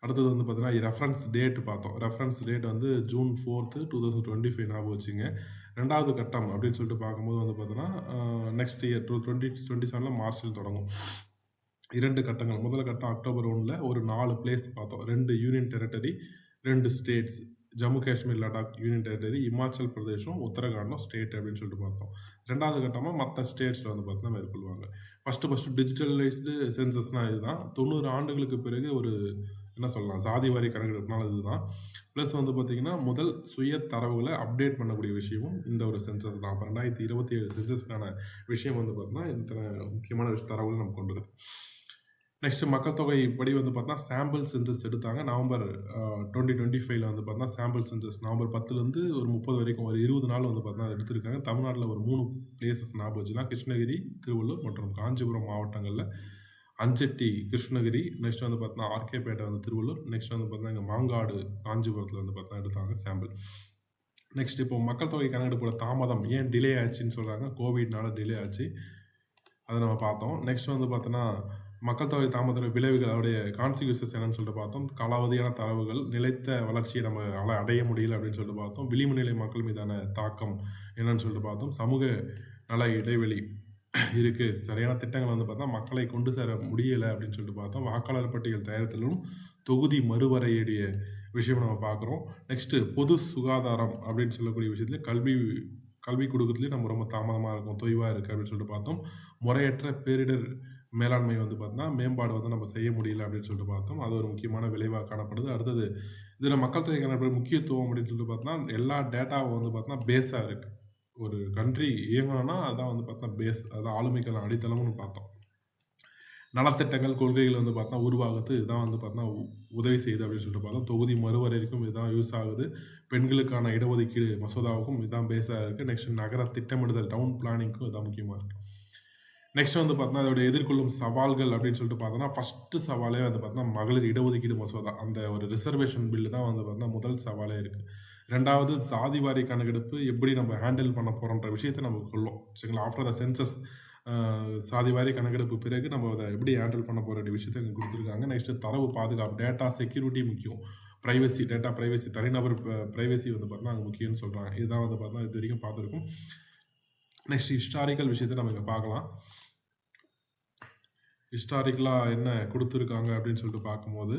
அடுத்தது வந்து பார்த்தீங்கன்னா ரெஃபரன்ஸ் டேட் பார்த்தோம். ரெஃபரன்ஸ் டேட் வந்து ஜூன் 4, 2025 ஞாபகம் வச்சுங்க. 2வது கட்டம் அப்படின்னு சொல்லிட்டு பார்க்கும்போது வந்து பார்த்தீங்கன்னா நெக்ஸ்ட் இயர் 2027 மார்ச்சில் தொடங்கும். 2 கட்டங்கள். முதல் கட்டம் அக்டோபர் 1 ஒரு 4 பிளேஸ் பார்த்தோம். 2 union territory, 2 states, Jammu Kashmir, Ladakh union territory, Himachal பிரதேசம், உத்தரகாண்டும் ஸ்டேட் அப்படின்னு சொல்லிட்டு பார்த்தோம். 2வது கட்டமாக மற்ற ஸ்டேட்ஸில் வந்து பார்த்தீங்கன்னா மேற்கொள்வாங்க. ஃபஸ்ட்டு டிஜிட்டலைஸ்டு சென்சஸ்னால் இதுதான். 90 ஆண்டுகளுக்கு பிறகு ஒரு என்ன சொல்லலாம் சாதி வாரி கணக்கெடுப்புனால இதுதான். ப்ளஸ் வந்து பார்த்திங்கன்னா முதல் சுய தரவுகளை அப்டேட் பண்ணக்கூடிய விஷயமும் இந்த ஒரு சென்சஸ் தான். அப்போ 2027 சென்சஸ்க்கான விஷயம் வந்து பார்த்தீங்கன்னா இத்தனை முக்கியமான தரவுகள் நம்ம கொண்டு இருக்கு. நெக்ஸ்ட் மக்கள் தொகை படி வந்து பார்த்தீங்கன்னா சாம்பிள் சென்சஸ் எடுத்தாங்க. நவம்பர் 2025 வந்து பார்த்தீங்கன்னா சாம்பிள் சென்சஸ் நவம்பர் 10லேருந்து ஒரு 30 வரைக்கும் ஒரு 20 நாள் வந்து பார்த்தீங்கன்னா எடுத்திருக்காங்க. தமிழ்நாட்டில் ஒரு 3 பிளேசஸ் ஞாபகம் வச்சுன்னா கிருஷ்ணகிரி, திருவள்ளூர் மற்றும் காஞ்சிபுரம் மாவட்டங்களில் அஞ்சட்டி கிருஷ்ணகிரி, நெக்ஸ்ட் வந்து பார்த்தீங்கன்னா ஆர்கேபேட்டை வந்து திருவள்ளூர், நெக்ஸ்ட் வந்து பார்த்தீங்கன்னா இங்கே மாங்காடு காஞ்சிபுரத்தில் வந்து பார்த்தீங்கன்னா எடுத்தாங்க சாம்பிள். நெக்ஸ்ட் இப்போ மக்கள் தொகை கணக்கெடுப்போட தாமதம் ஏன் டிலே ஆச்சுன்னு சொல்கிறாங்க. கோவிட்னால டிலே ஆச்சு, அதை நம்ம பார்த்தோம். நெக்ஸ்ட் வந்து பார்த்தோன்னா மக்கள் தொகை தாமத விளைவுகள் அதோடைய கான்சிக்வன்சஸ் என்னன்னு சொல்லிட்டு பார்த்தோம். காலாவதியான தரவுகள், நிலைத்த வளர்ச்சியை நம்ம அடைய முடியல அப்படின்னு சொல்லிட்டு பார்த்தோம். விளிம்பு நிலை மக்கள் மீதான தாக்கம் என்னன்னு சொல்லிட்டு பார்த்தோம். சமூக நல இடைவெளி இருக்குது, சரியான திட்டங்கள் வந்து பார்த்தா மக்களை கொண்டு சேர முடியலை அப்படின்னு சொல்லிட்டு பார்த்தோம். வாக்காளர் பட்டியல் தயாரித்தலும் தொகுதி மறுவரையுடைய விஷயம் நம்ம பார்க்குறோம். நெக்ஸ்ட்டு பொது சுகாதாரம் அப்படின்னு சொல்லக்கூடிய விஷயத்துல கல்வி கொடுக்கறதுலேயும் நம்ம ரொம்ப தாமதமாக இருக்கும், தொய்வாக இருக்குது அப்படின்னு சொல்லிட்டு பார்த்தோம். முறையற்ற பேரிடர் மேலாண்மை வந்து பார்த்தோம்னா மேம்பாடு வந்து நம்ம செய்ய முடியல அப்படின்னு சொல்லிட்டு பார்த்தோம். அது ஒரு முக்கியமான விளைவாக காணப்படுது. அடுத்தது இதில் மக்கள் தொகை கணக்கெடுப்பு முக்கியத்துவம் அப்படின்னு சொல்லிட்டு பார்த்தோம்னா எல்லா டேட்டாவும் வந்து பார்த்தோம்னா பேஸாக இருக்குது. ஒரு கண்ட்ரி இயங்கணும்னா அதான் வந்து பார்த்தோம்னா பேஸ், அதான் ஆளுமைக்கான அடித்தளம்னு பார்த்தோம். நலத்திட்டங்கள் கொள்கைகள் வந்து பார்த்தா உருவாகிறது இதுதான் வந்து பார்த்தோம்னா உதவி செய்யுது அப்படின்னு சொல்லிட்டு பார்த்தோம். தொகுதி மறுவரைக்கும் இதுதான் யூஸ் ஆகுது. பெண்களுக்கான இடஒதுக்கீடு மசோதாவுக்கும் இதுதான் பேஸாக இருக்குது. நெக்ஸ்ட் நகர திட்டமிடுதல் டவுன் பிளானிங்க்கும் இதுதான் முக்கியமாக இருக்குது. நெக்ஸ்ட் வந்து பார்த்தோம்னா அதோட எதிர்கொள்ளும் சவால்கள் அப்படின்னு சொல்லிட்டு பார்த்தோம்னா ஃபஸ்ட்டு சவாலே வந்து பார்த்தோம்னா மகளிர் இடஒதுக்கீடு மசோதா, அந்த ஒரு ரிசர்வேஷன் பில்லு தான் வந்து பார்த்தோம்னா முதல் சவாலே இருக்குது. ரெண்டாவது சாதிவாரி கணக்கெடுப்பு எப்படி நம்ம ஹேண்டில் பண்ண போகிறோன்ற விஷயத்தை நம்ம கொள்ளும், சரிங்களா. ஆஃப்டர் த சென்சஸ் சாதிவாரி கணக்கெடுப்பு பிறகு நம்ம அதை எப்படி ஹேண்டில் பண்ண போகிற விஷயத்தை இங்கே கொடுத்துருக்காங்க. நெக்ஸ்ட்டு தரவு பாதுகாப்பு, டேட்டா செக்யூரிட்டி முக்கியம், ப்ரைவசி, டேட்டா ப்ரைவசி, தனிநபர் ப்ரைவசி வந்து பார்த்தோம்னா அங்கே முக்கியம்னு சொல்கிறாங்க. இதுதான் வந்து பார்த்தோம்னா இது வரைக்கும் பார்த்துருக்கோம். நெக்ஸ்ட் ஹிஸ்டாரிக்கல் விஷயத்தை நம்ம இங்கே பார்க்கலாம். ஹிஸ்டாரிக்கலாக என்ன கொடுத்துருக்காங்க அப்படின்னு சொல்லிட்டு பார்க்கும்போது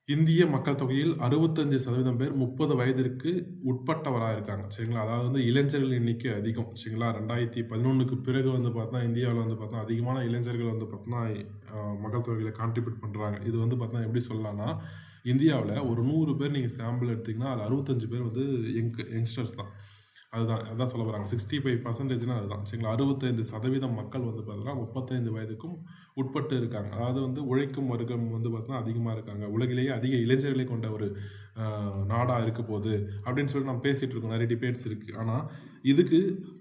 இந்திய மக்கள் தொகையில் 65% பேர் 30 வயதிற்கு உட்பட்டவராக இருக்காங்க, சரிங்களா. அதாவது வந்து இளைஞர்கள் எண்ணிக்கை அதிகம், சரிங்களா. 2011க்கு பிறகு வந்து பார்த்தா இந்தியாவில் வந்து பார்த்தா அதிகமான இளைஞர்கள் வந்து பார்த்தோன்னா மக்கள் தொகையில் கான்ட்ரிபியூட் பண்ணுறாங்க. இது வந்து பார்த்தா எப்படி சொல்லலாம்னா இந்தியாவில் ஒரு 100 பேர் நீங்கள் சாம்பிள் எடுத்திங்கன்னா அதில் 65 பேர் வந்து யங்ஸ்டர்ஸ் தான். அதான் சொல்ல வராங்க. 65% அதுதான், சரிங்களா. 65% மக்கள் வந்து பார்த்தீங்கன்னா 35 வயதுக்கும் உட்பட்டு இருக்காங்க. அதாவது வந்து உழைக்கும் வர்க்கம் வந்து பார்த்தீங்கன்னா அதிகமாக இருக்காங்க. உலகிலேயே அதிக இளைஞர்களை கொண்ட ஒரு நாடாக இருக்க போகுது அப்படின்னு சொல்லிட்டு நம்ம பேசிகிட்டு இருக்கோம். நிறைய டிபேட்ஸ் இருக்குது. ஆனால் இதுக்கு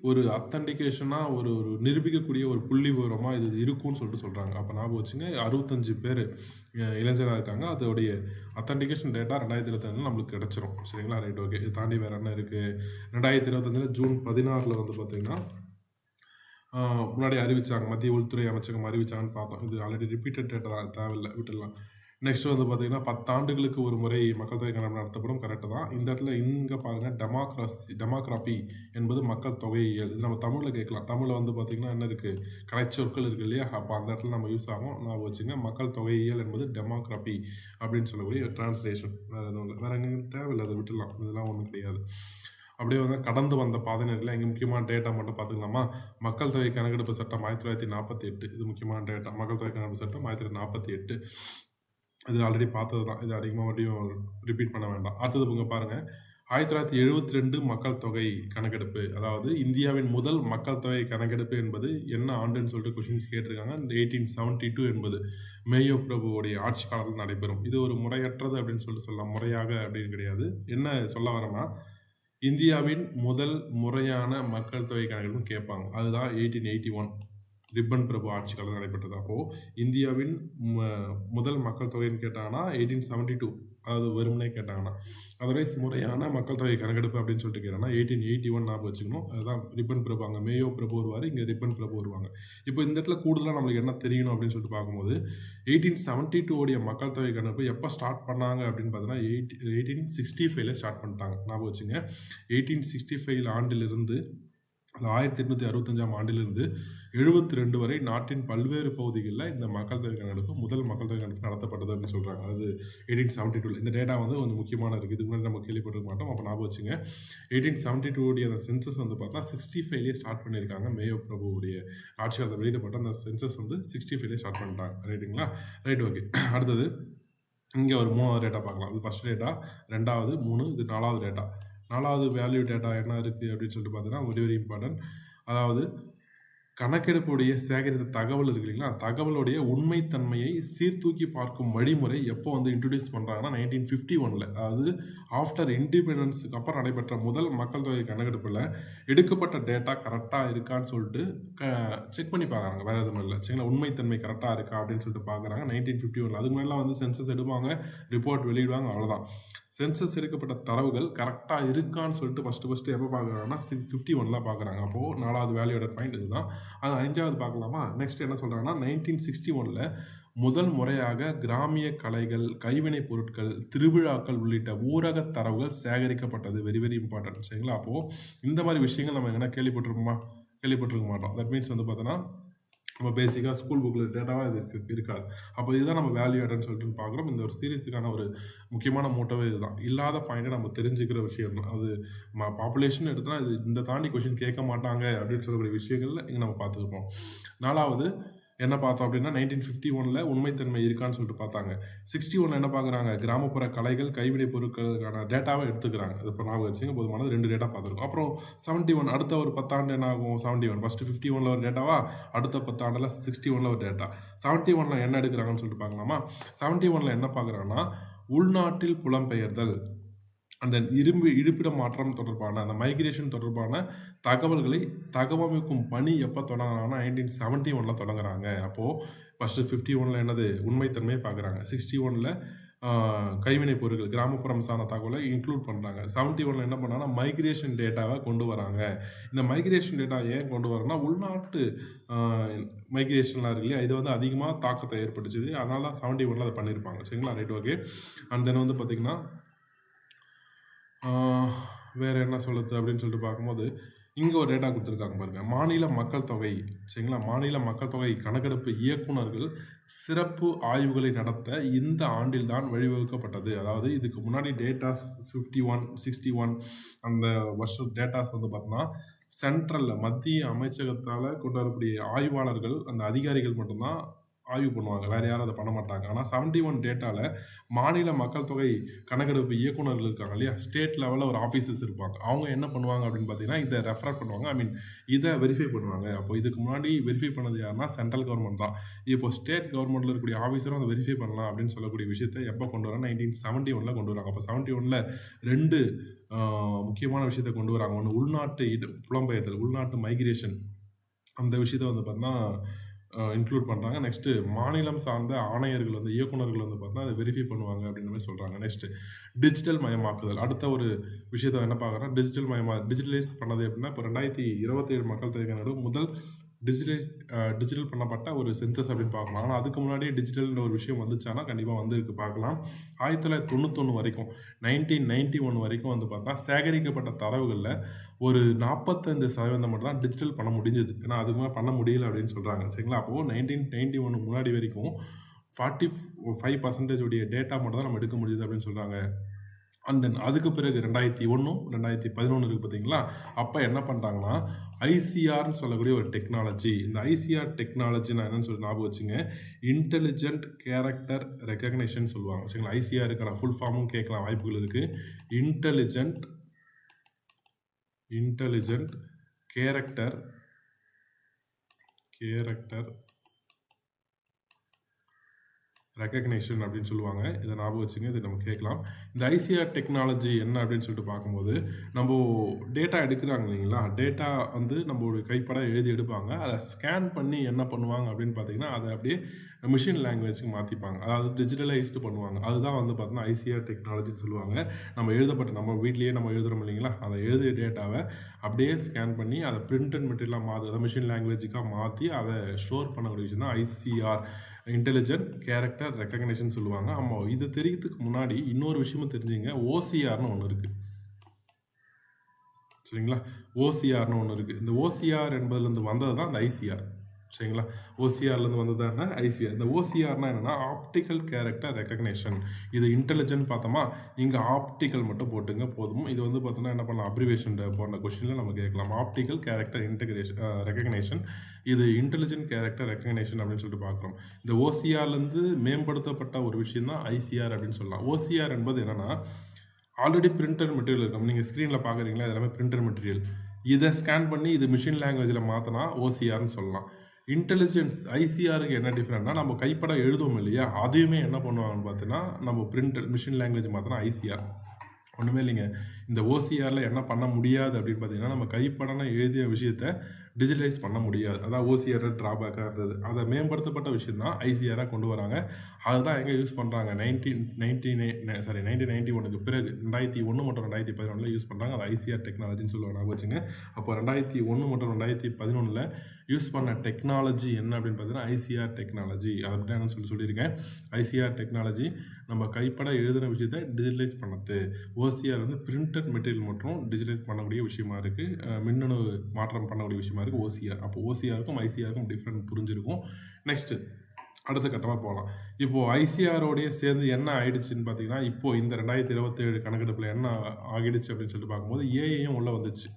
ஒரு அத்தன்டிகேஷனாக ஒரு நிரூபிக்கக்கூடிய ஒரு புள்ளி விவரமாக இது இருக்கும்னு சொல்லிட்டு சொல்கிறாங்க. அப்போ ஞாபகம் வச்சுங்க, 65 பேர் இளைஞராக இருக்காங்க. அதோடைய அத்தன்டிகேஷன் டேட்டா 2025 நம்மளுக்கு கிடச்சிரும், சரிங்களா. Right, okay. இது தாண்டி வேறு என்ன இருக்குது? 2025 ஜூன் 16 வந்து பார்த்திங்கன்னா முன்னாடி அறிவித்தாங்க, மத்திய உள்துறை அமைச்சகம் அறிவித்தாங்கன்னு பார்த்தோம். இது ஆல்ரெடி ரிப்பீட்டட் டேட்டா தான், தேவையில்லை, விட்டுடலாம். நெக்ஸ்ட் வந்து பார்த்தீங்கன்னா 10 ஆண்டுகளுக்கு ஒரு முறை மக்கள் தொகை கணக்கெடுப்பு நடத்தப்படும், கரெக்டு தான். இந்த இடத்துல இங்கே பாருங்கள், டெமோக்ராபி என்பது மக்கள் தொகையியல். இது நம்ம தமிழில் கேட்கலாம். தமிழில் வந்து பார்த்திங்கன்னா என்ன இருக்குது, கலைச்சொற்கள் இருக்குது இல்லையா, அப்போ அந்த இடத்துல நம்ம யூஸ் ஆகும். நான் வச்சுங்க, மக்கள் தொகையியல் என்பது டெமோக்ராபி அப்படின்னு சொல்லக்கூடிய டிரான்ஸ்லேஷன். வேறு எதுவும் இல்லை, வேறு எங்களுக்கு தேவையில்லை, அதை விட்டுடலாம். இதெல்லாம் ஒன்றும் கிடையாது. அப்படியே வந்து கடந்து வந்த பாதையில் இங்கே முக்கியமான டேட்டா மட்டும் பார்த்துக்கலாமா. மக்கள் தொகை கணக்கெடுப்பு சட்டம் 1948, இது முக்கியமான டேட்டா. மக்கள் தொகை கணக்கெடுப்பு சட்டம் 1948, இது ஆல்ரெடி பார்த்தது தான். இது அதிகமாக மறுபடியும் ரிப்பீட் பண்ண வேண்டாம். அடுத்தது இங்கே பாருங்கள், 1972 மக்கள் தொகை கணக்கெடுப்பு, அதாவது இந்தியாவின் முதல் மக்கள் தொகை கணக்கெடுப்பு என்பது என்ன ஆண்டுன்னு சொல்லிட்டு கொஷின்ஸ் கேட்டிருக்காங்க. இந்த 1872 என்பது மேயோ பிரபுவோடைய ஆட்சி காலத்தில் நடைபெறும். இது ஒரு முறையற்றது அப்படின்னு சொல்லிட்டு சொல்லலாம், முறையாக அப்படின்னு கிடையாது. என்ன சொல்ல வரேன்னா இந்தியாவின் முதல் முறையான மக்கள் தொகை கணக்கெடுப்புன்னு கேட்பாங்க. அதுதான் 1881 ரிப்பன் பிரபு ஆட்சி காலத்தில் நடைபெற்றது. அப்போது இந்தியாவின் முதல் மக்கள் தொகைன்னு கேட்டாங்கன்னா 1872, அதாவது வெறுமனே கேட்டாங்கன்னா. அதர்வைஸ் முறையான மக்கள் தொகை கணக்கெடுப்பு அப்படின்னு சொல்லிட்டு கேட்டாங்கன்னா 1881 ஞாபகம் வச்சுக்கணும். அதுதான் ரிப்பன் பிரபு, அங்கே மேயோ பிரபு வருவார், இங்கே ரிப்பன் பிரபு வருவாங்க. இப்போ இந்த இடத்துல கூடுதலாக நம்மளுக்கு என்ன தெரியணும் அப்படின்னு சொல்லிட்டு பார்க்கும்போது 1872 மக்கள் தொகை கணக்கெடுப்பு எப்போ ஸ்டார்ட் பண்ணாங்க அப்படின்னு பார்த்தீங்கன்னா 1865 ஸ்டார்ட் பண்ணிட்டாங்க, ஞாபகம் வச்சுங்க. 1865 ஆண்டிலிருந்து, அது 1865 ஆண்டிலிருந்து 72 வரை நாட்டின் பல்வேறு பகுதிகளில் இந்த மக்கள் தொகை கணக்கெடுப்பு, முதல் மக்கள் தொகை கணக்கெடுப்பு நடத்தப்பட்டது அப்படின்னு சொல்கிறாங்க. அதாவது 1872. இந்த டேட்டா வந்து கொஞ்சம் முக்கியமான இருக்குது, இதுக்கு முன்னாடி நம்ம கேள்விப்பட்டிருக்க மாட்டோம். அப்போ ஞாபகம் வச்சுங்க, 1872 அந்த சென்சஸ் வந்து பார்த்தா 65 ஸ்டார்ட் பண்ணியிருக்காங்க. மேயோ பிரபுவுடைய ஆட்சி காலத்தில் வெளியிடப்பட்ட அந்த சென்சஸ் வந்து 65 ஸ்டார்ட் பண்ணிட்டாங்க, ரைட்டுங்களா. Right, okay. அடுத்தது இங்கே ஒரு 3வது டேட்டா பார்க்கலாம். இது ஃபஸ்ட் டேட்டா, 2வது 3, இது 4வது டேட்டா. 4வது வேல்யூ டேட்டா என்ன இருக்குது அப்படின்னு சொல்லிட்டு பார்த்தீங்கன்னா வெரி வெரி இம்பார்ட்டன்ட். அதாவது கணக்கெடுப்புடைய சேகரித்த தகவல் இருக்கு இல்லைங்களா, தகவலுடைய உண்மைத்தன்மையை சீர்தூக்கி பார்க்கும் வழிமுறை எப்போ வந்து இன்ட்ரோடியூஸ் பண்றாங்கன்னா 1951ல. அதாவது ஆஃப்டர் இண்டிபெண்டன்ஸ்க்கு அப்புறம் நடைபெற்ற முதல் மக்கள் தொகை கணக்கெடுப்புல எடுக்கப்பட்ட டேட்டா கரெக்டா இருக்கான்னு சொல்லிட்டு செக் பண்ணி பார்க்குறாங்க. வேற எதுவும் இல்லை சரிங்களா. உண்மைத்தன்மை கரெக்டா இருக்கா அப்படின்னு சொல்லிட்டு பார்க்குறாங்க 1951ல. அதுக்கு முன்னாடிலாம் வந்து சென்சஸ் எடுப்பாங்க, ரிப்போர்ட் வெளியிடுவாங்க, அவ்வளோதான். சென்சஸ் எடுக்கப்பட்ட தரவுகள் கரெக்டாக இருக்கான்னு சொல்லிட்டு ஃபஸ்ட்டு எப்போ பார்க்குறாங்கன்னா 51ல பார்க்குறாங்க. அப்போது 4வது வேல்யூட பாயிண்ட் இதுதான். அது 5வது பார்க்கலாமா. நெக்ஸ்ட் என்ன சொல்கிறாங்கன்னா 1961ல் முதல் முறையாக கிராமிய கலைகள், கைவினைப் பொருட்கள், திருவிழாக்கள் உள்ளிட்ட ஊரக தரவுகள் சேகரிக்கப்பட்டது. வெரி வெரி இம்பார்ட்டன்ட் சரிங்களா. அப்போது இந்த மாதிரி விஷயங்கள் நம்ம எங்கன்னா கேள்விப்பட்டிருக்க மாட்டோம். தட் மீன்ஸ் வந்து பார்த்தோன்னா நம்ம பேசிக்காக ஸ்கூல் புக்கில் டேட்டாவாக இது இருக்காது. அப்போ இதுதான் நம்ம வேல்யூ ஆடன்னு சொல்லிட்டு பார்க்குறோம். இந்த ஒரு சீரீஸுக்கான ஒரு முக்கியமான மோட்டோவே இதுதான். இல்லாத பாயிண்ட்டை நம்ம தெரிஞ்சுக்கிற விஷயம் தான். அது பாப்புலேஷன் எடுத்தால் இது இந்த தாண்டி கொஷின் கேட்க மாட்டாங்க அப்படின்னு சொல்லக்கூடிய விஷயங்கள்ல இங்கே நம்ம பார்த்துருப்போம். 4வது என்ன பார்த்தோம் அப்படின்னா 1951ல் உண்மைத்தன்மை இருக்கான்னு சொல்லிட்டு பார்த்தாங்க. 61 என்ன பார்க்குறாங்க, கிராமப்புற கலைகள், கைவினைப் பொருட்களுக்கான டேட்டாவை எடுத்துக்கிறாங்க. அது இப்போ ஞாபகம் வச்சுங்க, போதுமானது 2 டேட்டா பார்த்துருக்கோம். அப்புறம் 71 அடுத்த ஒரு 10 ஆண்டு என்ன ஆகும், 71 ஃபஸ்ட்டு 51ல் ஒரு டேட்டாவா, அடுத்த 10 ஆண்டில் 61ல் ஒரு டேட்டா. 71ல் என்ன எடுக்கிறாங்கன்னு சொல்லிட்டு பார்க்கலாமா. 71ல் என்ன பார்க்குறாங்கன்னா உள்நாட்டில் புலம்பெயர்தல், அந்த இருப்பிட மாற்றம் தொடர்பான அந்த மைக்ரேஷன் தொடர்பான தகவல்களை தகவமைக்கும் பணி எப்போ தொடங்குறாங்கன்னா 1971ல் தொடங்குறாங்க. அப்போது ஃபஸ்ட்டு 51ல் என்னது உண்மைத்தன்மையை பார்க்குறாங்க. 61ல் கைவினைப் பொருட்கள், கிராமப்புறம் சார்ந்த தகவலை இன்க்ளூட் பண்ணுறாங்க. 71ல் என்ன பண்ணாங்கன்னா மைக்ரேஷன் டேட்டாவை கொண்டு வராங்க. இந்த மைக்ரேஷன் டேட்டா ஏன் கொண்டு வரோன்னா உள்நாட்டு மைக்ரேஷன்லாம் இருக்கு இல்லையா, இது வந்து அதிகமாக தாக்கத்தை ஏற்படுத்துது. அதனால தான் 71ல் அதை பண்ணியிருப்பாங்க சரிங்களா. Right, okay. அண்ட் தென் வந்து பார்த்திங்கன்னா வேறு என்ன சொல்லுது அப்படின்னு சொல்லிட்டு பார்க்கும்போது இங்கே ஒரு டேட்டா கொடுத்துருக்காங்க பாருங்க. மாநில மக்கள் தொகை சரிங்களா. மாநில மக்கள் தொகை கணக்கெடுப்பு இயக்குநர்கள் சிறப்பு ஆய்வுகளை நடத்த இந்த ஆண்டில் தான் வழிவகுக்கப்பட்டது. அதாவது இதுக்கு முன்னாடி டேட்டாஸ் 51, 61 அந்த வருஷம் டேட்டாஸ் வந்து பார்த்தோம்னா சென்ட்ரலில் மத்திய அமைச்சகத்தால் கொண்டு வரக்கூடிய ஆய்வாளர்கள், அந்த அதிகாரிகள் மட்டும்தான் ஆய்வு பண்ணுவாங்க. வேறு யாரும் அதை பண்ண மாட்டாங்க. ஆனால் 71 டேட்டாவில் மாநில மக்கள் தொகை கணக்கெடுப்பு இயக்குநர்கள் இருக்காங்க இல்லையா, ஸ்டேட் லெவலில் ஒரு ஆஃபீஸர்ஸ் இருப்பாங்க. அவங்க என்ன பண்ணுவாங்க அப்படின்னு பார்த்தீங்கன்னா இதை ரெஃபர் பண்ணுவாங்க, இதை வெரிஃபை பண்ணுவாங்க. அப்போ இதுக்கு முன்னாடி வெரிஃபை பண்ணது யாருன்னா சென்ட்ரல் கவர்மெண்ட் தான். இப்போ ஸ்டேட் கவர்மெண்ட்டில் இருக்கக்கூடிய ஆஃபீஸரும் அதை வெரிஃபை பண்ணலாம் அப்படின்னு சொல்லக்கூடிய விஷயத்தை எப்போ கொண்டு வராங்க, 1971ல் கொண்டு வராங்க. அப்போ 71ல் 2 முக்கியமான விஷயத்தை கொண்டு வராங்க. ஒன்று உள்நாட்டு புலம்பெயர்தல், உள்நாட்டு மைக்ரேஷன், அந்த விஷயத்தை வந்து பார்த்தீங்கன்னா இன்க்ளூட் பண்ணுறாங்க. நெக்ஸ்ட்டு மாநிலம் சார்ந்த ஆணையர்கள் வந்து இயக்குநர்கள் வந்து பார்த்தீங்கன்னா அதை வெரிஃபை பண்ணுவாங்க அப்படின்ற மாதிரி சொல்கிறாங்க. நெக்ஸ்ட்டு டிஜிட்டல் மயமாக்குதல், அடுத்த ஒரு விஷயத்தை என்ன பார்க்குறோம், டிஜிட்டலைஸ் பண்ணது எப்படின்னா இப்போ 2027 மக்கள் தொகை கணக்கெடுப்பு முதல் டிஜிட்டல் பண்ணப்பட்ட ஒரு சென்சஸ் அப்படின்னு பார்க்கலாம். ஆனால் அதுக்கு முன்னாடியே டிஜிட்டல்ன்ற ஒரு விஷயம் வந்துச்சானா கண்டிப்பாக வந்துருக்கு, பார்க்கலாம். 1991 வரைக்கும் 1991 வரைக்கும் வந்து பார்த்தா சேகரிக்கப்பட்ட தரவுகளில் ஒரு 45% மட்டும் தான் டிஜிட்டல் பண்ண முடிஞ்சது. ஏன்னா அதுக்கு மேலே பண்ண முடியல அப்படின்னு சொல்கிறாங்க சரிங்களா. அப்போது 1991 முன்னாடி வரைக்கும் 45% உடைய டேட்டா மட்டும் தான் நம்ம எடுக்க முடியுது அப்படின்னு சொல்கிறாங்க. அண்ட் தென் அதுக்கு பிறகு 2001, 2011 இருக்குது பார்த்தீங்களா. அப்போ என்ன பண்ணுறாங்கன்னா ஐசிஆர்னு சொல்லக்கூடிய ஒரு டெக்னாலஜி, இந்த ஐசிஆர் டெக்னாலஜி நான் என்னன்னு சொல்லி ஞாபகம் வச்சுங்க, இன்டெலிஜென்ட் கேரக்டர் ரெக்கக்னேஷன் சொல்லுவாங்க சரிங்களா. ஐசிஆருக்கான ஃபுல் ஃபார்மும் கேட்கலாம், வாய்ப்புகள் இருக்குது. இன்டெலிஜென்ட் கேரக்டர் ரெக்கக்னேஷன் அப்படின்னு சொல்லுவாங்க. இதை ஞாபகம் வச்சுங்க, இதை நம்ம கேட்கலாம். இந்த ஐசிஆர் டெக்னாலஜி என்ன அப்படின்னு சொல்லிட்டு பார்க்கும்போது நம்ம டேட்டா எடுக்கிறாங்க இல்லைங்களா, டேட்டா வந்து நம்மளுடைய கைப்பட எழுதி எடுப்பாங்க. அதை ஸ்கேன் பண்ணி என்ன பண்ணுவாங்க அப்படின்னு பார்த்தீங்கன்னா அதை அப்படியே மிஷின் லாங்குவேஜ்க்கு மாற்றிப்பாங்க, அதாவது டிஜிட்டலைஸ்டு பண்ணுவாங்க. அதுதான் வந்து பார்த்தீங்கன்னா ஐசிஆர் டெக்னாலஜின்னு சொல்லுவாங்க. நம்ம வீட்லேயே நம்ம எழுதுகிறோம் இல்லைங்களா, அதை எழுதிய டேட்டாவை அப்படியே ஸ்கேன் பண்ணி அதை பிரிண்ட் அண்ட் மெட்டீரியலாக மாற்றி அதை மிஷின் லாங்குவேஜுக்காக மாற்றி அதை ஸ்டோர் பண்ணக்கூடிய விஷயம் தான் ஐசிஆர், இன்டெலிஜென்ட் கேரக்டர் ரெக்கக்னேஷன் சொல்லுவாங்க. ஆமாம், இது தெரியறதுக்கு முன்னாடி இன்னொரு விஷயமும் தெரிஞ்சுங்க, ஓசிஆர்னு ஒன்று இருக்குது சரிங்களா. ஓசிஆர்னு ஒன்று இருக்குது. இந்த ஓசிஆர் என்பதுலேருந்து வந்தது தான் இந்த ஐசிஆர் சரிங்களா. ஓசிஆர்லேருந்து வந்ததுன்னா ஐசிஆர். இந்த ஓசிஆர்னா என்னென்னா ஆப்டிக்கல் கேரக்டர் ரெக்கக்னேஷன். இது இன்டெலிஜென்ட் பார்த்தோமா, இங்கே ஆப்டிக்கல் மட்டும் போட்டுங்க போதும். இது வந்து பார்த்தோன்னா என்ன பண்ணலாம், அப்ரிவேஷன் போன்ற கொஸ்டினில் நம்ம கேட்கலாம். ஆப்டிக்கல் கேரக்டர் ரெக்கக்னேஷன், இது இன்டெலிஜென்ட் கேரக்டர் ரெக்கக்னேஷன் அப்படின்னு சொல்லிட்டு பார்க்குறோம். இந்த ஓசிஆர்லேருந்து மேம்படுத்தப்பட்ட ஒரு விஷயம் தான் ஐசிஆர் அப்படின்னு சொல்லலாம். ஓசிஆர் என்பது என்னென்னா ஆல்ரெடி பிரிண்டட் மெட்டீரியல் இருக்கும். நீங்கள் ஸ்க்ரீனில் பார்க்குறீங்களா, எல்லாமே பிரிண்டட் மெட்டீரியல். இதை ஸ்கேன் பண்ணி இது மிஷின் லாங்குவேஜில் மாற்றினா ஓசிஆர்னு சொல்லலாம். இன்டெலிஜென்ஸ் ஐசிஆருக்கு என்ன டிஃப்ரெண்ட்னா, நம்ம கைப்பட எழுதுவோம் இல்லையா, அதையுமே என்ன பண்ணுவாங்கன்னு பார்த்தீங்கன்னா, நம்ம பிரிண்ட் மிஷின் லாங்குவேஜ் மாற்றினா ஐசிஆர். ஒன்றுமே இல்லைங்க. இந்த ஓசிஆரில் என்ன பண்ண முடியாது அப்படின்னு பார்த்தீங்கன்னா, நம்ம கைப்படன எழுதிய விஷயத்தை டிஜிட்டலைஸ் பண்ண முடியாது. அதான் ஓசிஆர் ட்ராபேக்காக இருந்தது. அதை மேம்படுத்தப்பட்ட விஷயம் தான் ஐசிஆராக கொண்டு வராங்க. அதுதான் எங்கே யூஸ் பண்ணுறாங்க, 1991க்கு பிறகு 2001 மற்றும் 2011 யூஸ் பண்ணுறாங்க. அது ஐசிஆர் டெக்னாலஜின்னு சொல்லுவாங்க, ஞாபகம் வச்சுங்க. அப்போ 2001 மற்றும் 2011 யூஸ் பண்ண டெக்னாலஜி என்ன அப்படின்னு பார்த்தீங்கன்னா ஐசிஆர் டெக்னாலஜி. அதை பற்றி நான் சொல்லியிருக்கேன். ஐசிஆர் டெக்னாலஜி நம்ம கைப்பட எழுதின விஷயத்தை டிஜிட்டலைஸ் பண்ணது. ஓசிஆர் வந்து பிரிண்டட் மெட்டீரியல் மற்றும் டிஜிட்டலைஸ் பண்ணக்கூடிய விஷயமா இருக்குது. மின்னணு மாற்றம் பண்ணக்கூடிய விஷயமா இருக்குது ஓசிஆர். அப்போ ஓசிஆருக்கும் ஐசிஆருக்கும் டிஃப்ரெண்ட் புரிஞ்சிருக்கும். நெக்ஸ்ட்டு அடுத்த கட்டமாக போகலாம். இப்போது ஐசிஆரோடைய சேர்ந்து என்ன ஆயிடுச்சுன்னு பார்த்தீங்கன்னா, இப்போது இந்த 2027 கணக்கெடுப்பில் என்ன ஆகிடுச்சு அப்படின்னு சொல்லிட்டு பார்க்கும்போது ஏஐயும் உள்ளே வந்துச்சு.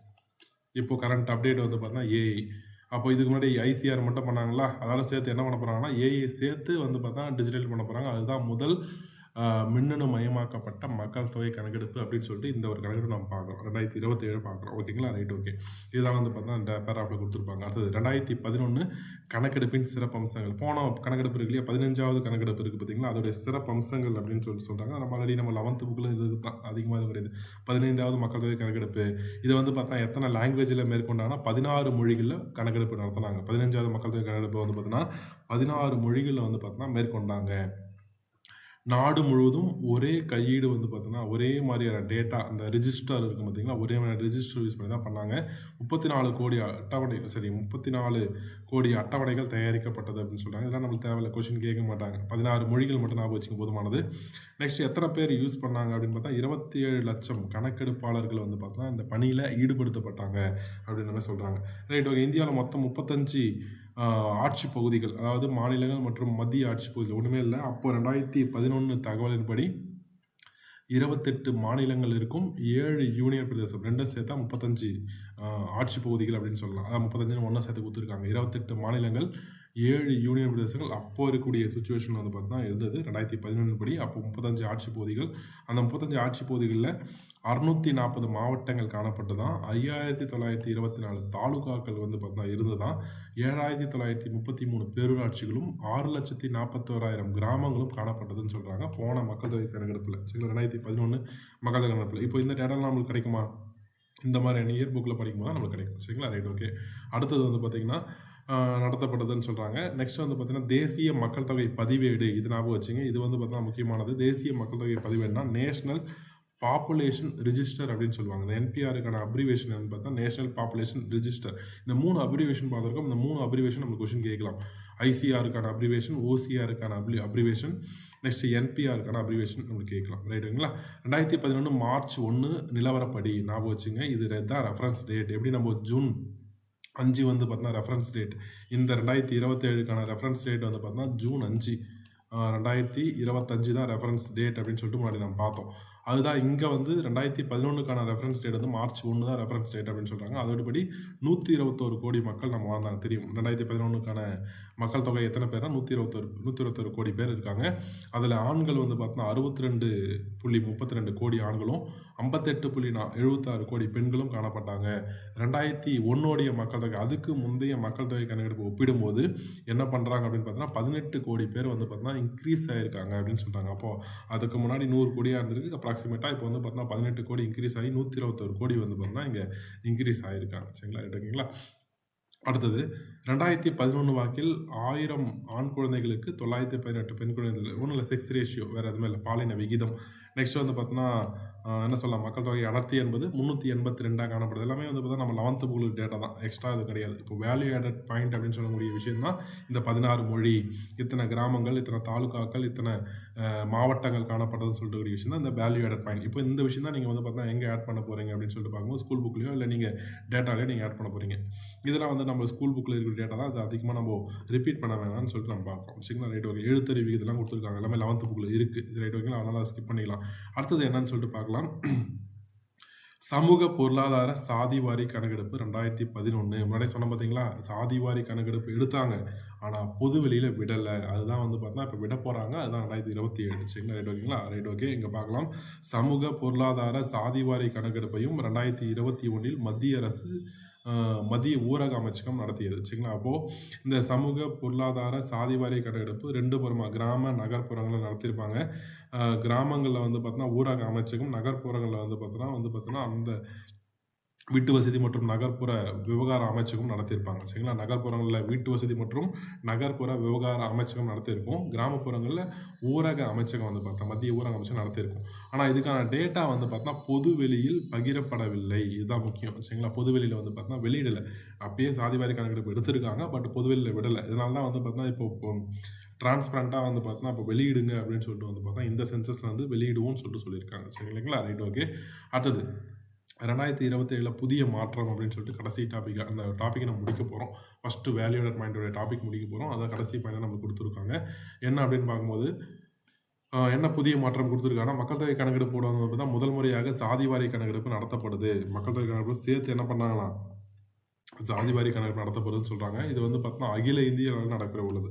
இப்போது கரண்ட் அப்டேட் வந்து பார்த்தீங்கன்னா ஏஐ. அப்போ இதுக்கு முன்னாடி ஐசிஆர் மட்டும் பண்ணாங்களா, அதோட சேர்த்து என்ன பண்ண போகிறாங்கன்னா ஏஐ சேர்த்து வந்து பார்த்தா டிஜிட்டல் பண்ண போகிறாங்க. அதுதான் முதல் மின்னணு மயமாக்கப்பட்ட மக்கள் தொகை கணக்கெடுப்பு அப்படின்னு சொல்லிட்டு இந்த ஒரு கணக்கெடுப்பு நம்ம பார்க்குறோம். 2027 பார்க்குறோம். ஓகேங்களா, ரைட், ஓகே. இதெல்லாம் வந்து பார்த்தா இந்த பேராஃபில் கொடுத்துருப்பாங்க. அடுத்தது 2011 கணக்கெடுப்பின் சிறப்பம்சங்கள். போன கணக்கெடுப்பு இருக்கு இல்லையா, 15வது கணக்கெடுப்பு இருக்குது பார்த்தீங்களா, அதோடைய சிறப்பம்சங்கள் அப்படின்னு சொல்கிறாங்க. நம்ம ஆல்ரெடி நம்ம 11th புக்கில் இதுக்கு தான் அதிகமாக இது கிடையாது. 15வது மக்கள் தொகை கணக்கெடுப்பு இதை வந்து பார்த்தா எத்தனை லாங்குவேஜில் மேற்கொண்டாங்கன்னா 16 மொழிகளில் கணக்கெடுப்பு நடத்தினாங்க. 15வது மக்கள் தொகை கணக்கெடுப்பு வந்து பார்த்தீங்கன்னா 16 மொழிகளில் வந்து பார்த்தீங்கன்னா மேற்கொண்டாங்க. நாடு முழுவதும் ஒரே கையீடு வந்து பார்த்தீங்கன்னா ஒரே மாதிரியான டேட்டா, அந்த ரிஜிஸ்டர் இருக்குது பார்த்தீங்களா, ஒரே மாதிரி ரிஜிஸ்டர் யூஸ் பண்ணி தான் பண்ணாங்க. 34 கோடி அட்டவணைகள் தயாரிக்கப்பட்டது அப்படின்னு சொல்கிறாங்க. இதெல்லாம் நம்மளுக்கு தேவையில்லை, கொஷின் கேட்க மாட்டாங்க. 16 மொழிகள் மட்டும் ஞாபகம் வச்சுக்க போதுமானது. நெக்ஸ்ட் எத்தனை பேர் யூஸ் பண்ணாங்க அப்படின்னு பார்த்தா 27 லட்சம் கணக்கெடுப்பாளர்கள் வந்து பார்த்தீங்கன்னா இந்த பணியில் ஈடுபடுத்தப்பட்டாங்க அப்படின்ற மாதிரி சொல்கிறாங்க. Right, okay. இந்தியாவில் மொத்தம் 35 ஆட்சி பகுதிகள், அதாவது மாநிலங்கள் மற்றும் மத்திய ஆட்சி பகுதிகள் ஒன்றுமே இல்லை. அப்போ 2011 தகவலின்படி 28 மாநிலங்கள் இருக்கும், 7 யூனியன் பிரதேசம், ரெண்டும் சேர்த்தா 35 ஆட்சி பகுதிகள் அப்படின்னு சொல்லலாம். 35 ஒன்றா சேர்த்து கொடுத்துருக்காங்க. 28 மாநிலங்கள், 7 யூனியன் பிரதேசங்கள் அப்போ இருக்கக்கூடிய சுச்சுவேஷன் வந்து பார்த்தா இருந்தது 2011 படி. அப்போ 35 ஆட்சி பகுதிகள். அந்த 35 ஆட்சி பகுதிகளில் 640 மாவட்டங்கள் காணப்பட்டு தான் 5924 தாலுகாக்கள் வந்து பார்த்தா இருந்ததான் 7933 பேரூராட்சிகளும் 6,41,000 கிராமங்களும் காணப்பட்டதுன்னு சொல்கிறாங்க போன மக்கள் தொகை கணக்கெடுப்பில். சரிங்களா, 2011 மக்கள் தொகை கணக்கெடுப்பில். இப்போ இந்த டேட்டாலாம் நம்மளுக்கு கிடைக்குமா, இந்த மாதிரி இயர் புக்கில் படிக்கும்போது நம்மளுக்கு கிடைக்கும். சரிங்களா, ரைட், ஓகே. அடுத்தது வந்து பார்த்திங்கன்னா நடத்தப்பட்டதுன்னு சொல்கிறாங்க. நெக்ஸ்ட் வந்து பார்த்திங்கன்னா தேசிய மக்கள் தொகை பதிவேடு. இது ஞாபகம் வச்சுங்க, இது வந்து பார்த்தீங்கன்னா முக்கியமானது. தேசிய மக்கள் தொகை பதிவேடுனா நேஷனல் பாப்புலேஷன் ரிஜிஸ்டர் அப்படின்னு சொல்லுவாங்க. இந்த என்பிஆருக்கான அப்ரிவேஷன் என்னன்னு பார்த்தா நேஷனல் பாப்புலேஷன் ரிஜிஸ்டர். இந்த 3 அப்ரிவேஷன் பார்த்துருக்கோம். இந்த 3 அப்ரிவேஷன் நம்ம கொஸ்டின் கேட்கலாம். ஐசிஆருக்கான அப்ரிவேஷன், ஓசிஆருக்கான அப்ரிவேஷன், நெக்ஸ்ட் என்பிஆருக்கான அப்ரிவேஷன் நம்மளுக்கு கேட்கலாம். ரைட்டுங்களா. 2011 மார்ச் 1 நிலவரப்படி ஞாபகம் வச்சுங்க, இது தான் ரெஃபரன்ஸ் டேட். எப்படி நம்ம ஜூன் 5 வந்து பார்த்தீங்கன்னா ரெஃபரன்ஸ் டேட். இந்த 2027க்கான ரெஃபரன்ஸ் டேட் வந்து பார்த்தீங்கன்னா ஜூன் 5 2025 தான் ரெஃபரன்ஸ் டேட் அப்படின்னு சொல்லிட்டு முன்னாடி நம்ம பார்த்தோம். அதுதான் இங்கே வந்து 2011க்கான ரெஃபரன்ஸ் டேட் வந்து மார்ச் 1 தான் ரெஃபரன்ஸ் டேட் அப்படின்னு சொல்கிறாங்க. அதோடபடி 121 கோடி மக்கள் நம்ம வாழ்ந்தாங்க. தெரியும் 2011க்கான மக்கள் தொகை எத்தனை பேர்னா 121 கோடி பேர் இருக்காங்க. அதில் ஆண்கள் வந்து பார்த்தோன்னா 62.32 கோடி ஆண்களும் 58.76 கோடி பெண்களும் காணப்பட்டாங்க. 2001 மக்கள் தொகை, அதுக்கு முந்தைய மக்கள் தொகை கணக்கெடுப்பு ஒப்பிடும்போது என்ன பண்ணுறாங்க அப்படின்னு பார்த்தோன்னா 18 கோடி பேர் வந்து பார்த்தோன்னா இன்க்ரீஸ் ஆகிருக்காங்க அப்படின்னு சொல்கிறாங்க. அப்போது அதுக்கு முன்னாடி 100 கோடியாக இருந்திருக்கு. அப்ராக்சிமேட்டாக இப்போ வந்து பார்த்தோன்னா 18 கோடி இன்க்ரீஸ் ஆகி 121 கோடி வந்து பார்த்தோன்னா இங்கே இன்க்ரீஸ் ஆகிருக்காங்க. சரிங்களா, ஓகேங்களா. அடுத்தது 2011 வாக்கில் 1000 ஆண் குழந்தைகளுக்கு 918 பெண் குழந்தைகள். ஒன்றும் இல்லை, செக்ஸ் ரேஷியோ, வேறு எதுவுமே இல்லை, பாலின விகிதம். நெக்ஸ்ட் வந்து பார்த்தோன்னா என்ன சொல்லலாம், மக்கள் தொகை அடர்த்தி என்பது 382 காணப்படுது. எல்லாமே வந்து பார்த்தா நம்ம 11th புக் டேட்டா தான், எக்ஸ்ட்ரா இது கிடையாது. இப்போ வேல்யூ ஆடட் பாயிண்ட் அப்படின்னு சொல்லக்கூடிய விஷயம் தான் இந்த 16 மொழி, இத்தனை கிராமங்கள், இத்தனை தாலுகாக்கள், இத்தனை மாவட்டங்கள் காணப்படுறதுன்னு சொல்லிட்டு விஷயம் தான் இந்த வேல்யூ ஆடட் பாயிண்ட். இப்போ இந்த விஷயம் தான் நீங்கள் வந்து பார்த்தா எங்கே ஆட் பண்ண போகிறீங்க அப்படின்னு சொல்லிட்டு பார்க்கும்போது ஸ்கூல் புக்லையோ இல்லை நீங்கள் டேட்டாலேயோ நீங்கள் ஆட் பண்ண போகிறீங்க. இதெல்லாம் வந்து நம்ம ஸ்கூல் புக்கில் இருக்கிற டேட்டா தான், அது அதிகமாக நம்ம ரிப்பீட் பண்ண வேணாம்னு சொல்லிட்டு நம்ம பார்க்கோம். சரிங்களா, ரைட், ஓகே. எழுத்தறிவு இதெல்லாம் கொடுத்துருக்காங்க, எல்லாமே 11th புக்கில் இருக்குது. ரைட், ஓகேங்களா, அதனால் ஸ்கிப் பண்ணிக்கலாம். அடுத்தது என்னன்னு சொல்லிட்டு பார்க்கலாம். சமூக பொருளாதார சாதிவாரி கணக்கெடுப்பு 2011 முன்னாடியே சொன்னேன் பார்த்தீங்களா? சாதிவாரி கணக்கெடுப்பு எடுத்தாங்க. ஆனா பொது வெளியில விடல. அதுதான் வந்து பார்த்தீங்கன்னா, இப்ப விட போறாங்க. அதுதான் 2027 சரிங்களா? ரைட் ஓகேங்களா? Right okay. இங்க பார்க்கலாம். சமூக பொருளாதார சாதிவாரி கணக்கெடுப்பையும் 2021 மத்திய அரசு மத்திய ஊரக அமைச்சகம் நடத்தியது. சரிங்களா? அப்போ இந்த சமூக பொருளாதார சாதிவாரி கணக்கெடுப்பு 2 புறமா கிராம, நகர்ப்புறங்கள்ல நடத்தியிருப்பாங்க. கிராமங்கள்ல வந்து பார்த்தீங்கன்னா, ஊரக அமைச்சகம், நகர்ப்புறங்கள்ல வந்து பார்த்தீங்கன்னா, அந்த வீட்டு வசதி மற்றும் நகர்ப்புற விவகார அமைச்சகம் நடத்தியிருப்பாங்க. சரிங்களா? நகர்ப்புறங்கள்ல வீட்டு வசதி மற்றும் நகர்ப்புற விவகார அமைச்சகம் நடத்தியிருக்கும். கிராமப்புறங்கள்ல ஊரக அமைச்சகம் வந்து பார்த்தா மத்திய ஊரக அமைச்சகம் நடத்தியிருக்கும். ஆனா இதுக்கான டேட்டா வந்து பார்த்தீங்கன்னா, பொது வெளியில் பகிரப்படவில்லை. இதுதான் முக்கியம். சரிங்களா? பொது வெளியில வந்து பார்த்தீங்கன்னா வெளியிடல. அப்பயே சாதிவாரி கணக்கெடுப்பு எடுத்திருக்காங்க. பட் பொது வெளியில விடல. இதனால தான் வந்து பார்த்தீங்கன்னா, இப்போ டிரான்ஸ்பரண்டா வந்து பார்த்தீங்கன்னா, அப்போ வெளியிடுங்க அப்படின்னு சொல்லிட்டு வந்து பார்த்தா இந்த சென்சஸ்ல வந்து வெளியிடுவோம்னு சொல்லியிருக்காங்க. சரிங்களா? Right okay. அடுத்தது 2027 புதிய மாற்றம் அப்படின்னு சொல்லிட்டு கடைசி டாபிக் அந்த டாப்பிக்கை நம்ம முடிக்க போகிறோம். ஃபஸ்ட்டு வேல்யூ ஆடட் பாயிண்டோட டாபிக் முடிக்க போகிறோம். அதான் கடைசி பாயிண்ட் நமக்கு கொடுத்துருக்காங்க. என்ன அப்படின்னு பார்க்கும்போது என்ன புதிய மாற்றம் கொடுத்துருக்காங்கன்னா, மக்கள் தொகை கணக்கெடுப்போட வந்து தான் முதல் முறையாக சாதிவாரி கணக்கெடுப்பு நடத்தப்படுது. மக்கள் தொகை கணக்கெடுப்பு சேர்த்து என்ன பண்ணாங்களாம், சாதிவாரி கணக்கெடுப்பு நடத்தப்படுதுன்னு சொல்கிறாங்க. இது வந்து பார்த்தீங்கன்னா அகில இந்திய அளவில் நடைபெற உள்ளது.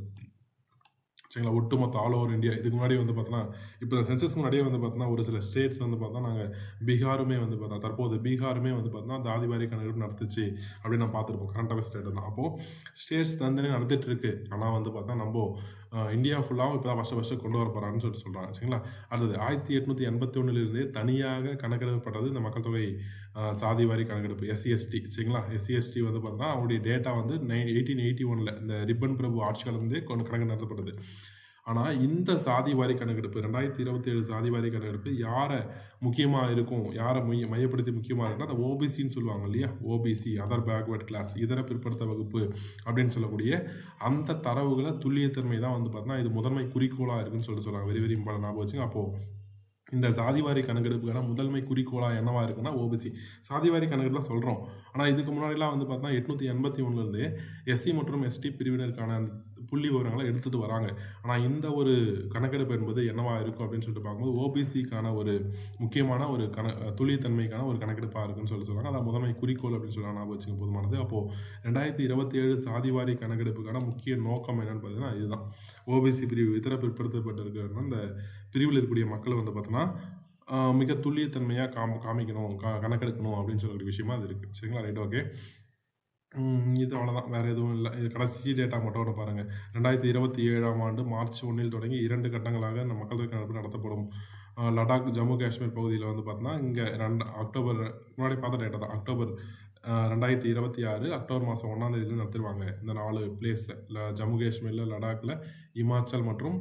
சரிங்களா? ஒட்டுமொத்த ஆல் ஓவர் இந்தியா. இதுக்கு முன்னாடி வந்து பார்த்தோன்னா, இப்போ சென்சஸ் முன்னாடியே வந்து பார்த்தோன்னா, ஒரு சில ஸ்டேட்ஸ் வந்து பார்த்தா நாங்கள் பீகாருமே வந்து பார்த்தோம். தற்போது பீகாருமே வந்து பார்த்தோன்னா, ஜாதிவாரி கணக்கெடுப்பு நடத்துச்சு அப்படின்னு நான் பார்த்துருப்போம். கரண்ட் அஃபேர்ஸ் ஸ்டேட் தான். அப்போது ஸ்டேட்ஸ் தனித்தனியாக நடத்திட்டு இருக்கு. ஆனால் வந்து பார்த்தா நம்ம இந்தியா ஃபுல்லாகவும் இப்போ தான் ஃபஸ்ட்டு கொண்டு வர போகிறான்னு சொல்கிறாங்க. சரிங்களா? அடுத்தது 1881 தனியாக கணக்கெடுக்கப்பட்டது இந்த மக்கள் தொகை சாதிவாரி கணக்கெடுப்பு எஸ்சி/எஸ்டி. சரிங்களா? எஸ்சி/எஸ்டி வந்து பார்த்தோன்னா அவங்களுடைய டேட்டா வந்து 1881 இந்த ரிப்பன் பிரபு ஆட்சி காலத்திலேருந்தே கணக்கு நடத்தப்பட்டது. ஆனால் இந்த சாதிவாரி கணக்கெடுப்பு 2027 சாதிவாரி கணக்கெடுப்பு யாரை முக்கியமாக இருக்கும், யாரை மையப்படுத்தி முக்கியமாக இருக்குன்னா அந்த ஓபிசின்னு சொல்லுவாங்க இல்லையா? ஓபிசி அதர் பேக்வர்ட் கிளாஸ் இதர பிற்படுத்த வகுப்பு அப்படின்னு சொல்லக்கூடிய அந்த தரவுகளை துல்லியத்தன்மை தான் வந்து பார்த்தீங்கன்னா இது முதன்மை குறிக்கோளாக இருக்குன்னு சொல்கிறாங்க. வெரி வெரி இம்பார்ட்டன் ஞாபகம் வச்சுங்க. அப்போது இந்த சாதிவாரி கணக்கெடுப்புக்கான முதன்மை குறிக்கோளாக என்னவா இருக்குன்னா ஓபிசி. சாதிவாரி கணக்கெடுப்புலாம் சொல்கிறோம். ஆனால் இதுக்கு முன்னாடிலாம் வந்து பார்த்தீங்கன்னா 881 எஸ்சி மற்றும் எஸ்டி பிரிவினருக்கான புள்ளி விவரங்களை எடுத்துகிட்டு வராங்க. ஆனால் இந்த ஒரு கணக்கெடுப்பு என்பது என்னவா இருக்கும் அப்படின்னு சொல்லிட்டு பார்க்கும்போது ஓபிசிக்கான ஒரு முக்கியமான ஒரு துல்லியத்தன்மைக்கான ஒரு கணக்கெடுப்பாக இருக்குன்னு சொல்லுவாங்க. அதான் முதன்மை குறிக்கோள் அப்படின்னு சொல்லலாம். ஞாபகம் வச்சுங்க போதுமானது. அப்போது 2027 சாதிவாரி கணக்கெடுப்புக்கான முக்கிய நோக்கம் என்னன்னு பார்த்தீங்கன்னா இதுதான். ஓபிசி பிரிவு இதர பிற்படுத்தப்பட்டிருக்கிற அந்த பிரிவில் இருக்கக்கூடிய மக்கள் வந்து பார்த்தோன்னா மிக துல்லியத்தன்மையாக காமிக்கணும் கணக்கெடுக்கணும் அப்படின்னு சொல்லக்கூடிய விஷயமா அது இருக்குது. சரிங்களா? Right okay. இது அவ்வளோதான். வேறு எதுவும் இல்லை. இது கடைசி டேட்டா மட்டும் ஒன்று பாருங்கள். 2027ஆம் ஆண்டு மார்ச் 1 தொடங்கி 2 கட்டங்களாக இந்த மக்கள் தொகை கணக்கெடுப்பு நடத்தப்படும். லடாக் ஜம்மு காஷ்மீர் பகுதியில் வந்து பார்த்தோன்னா இங்கே அக்டோபர் முன்னாடி பார்த்த டேட்டா தான். அக்டோபர் 2026 அக்டோபர் மாதம் 1ஆம் தேதியிலேருந்து நடத்திடுவாங்க. இந்த 4 பிளேஸில் ஜம்மு காஷ்மீரில், லடாக்கில், இமாச்சல் மற்றும்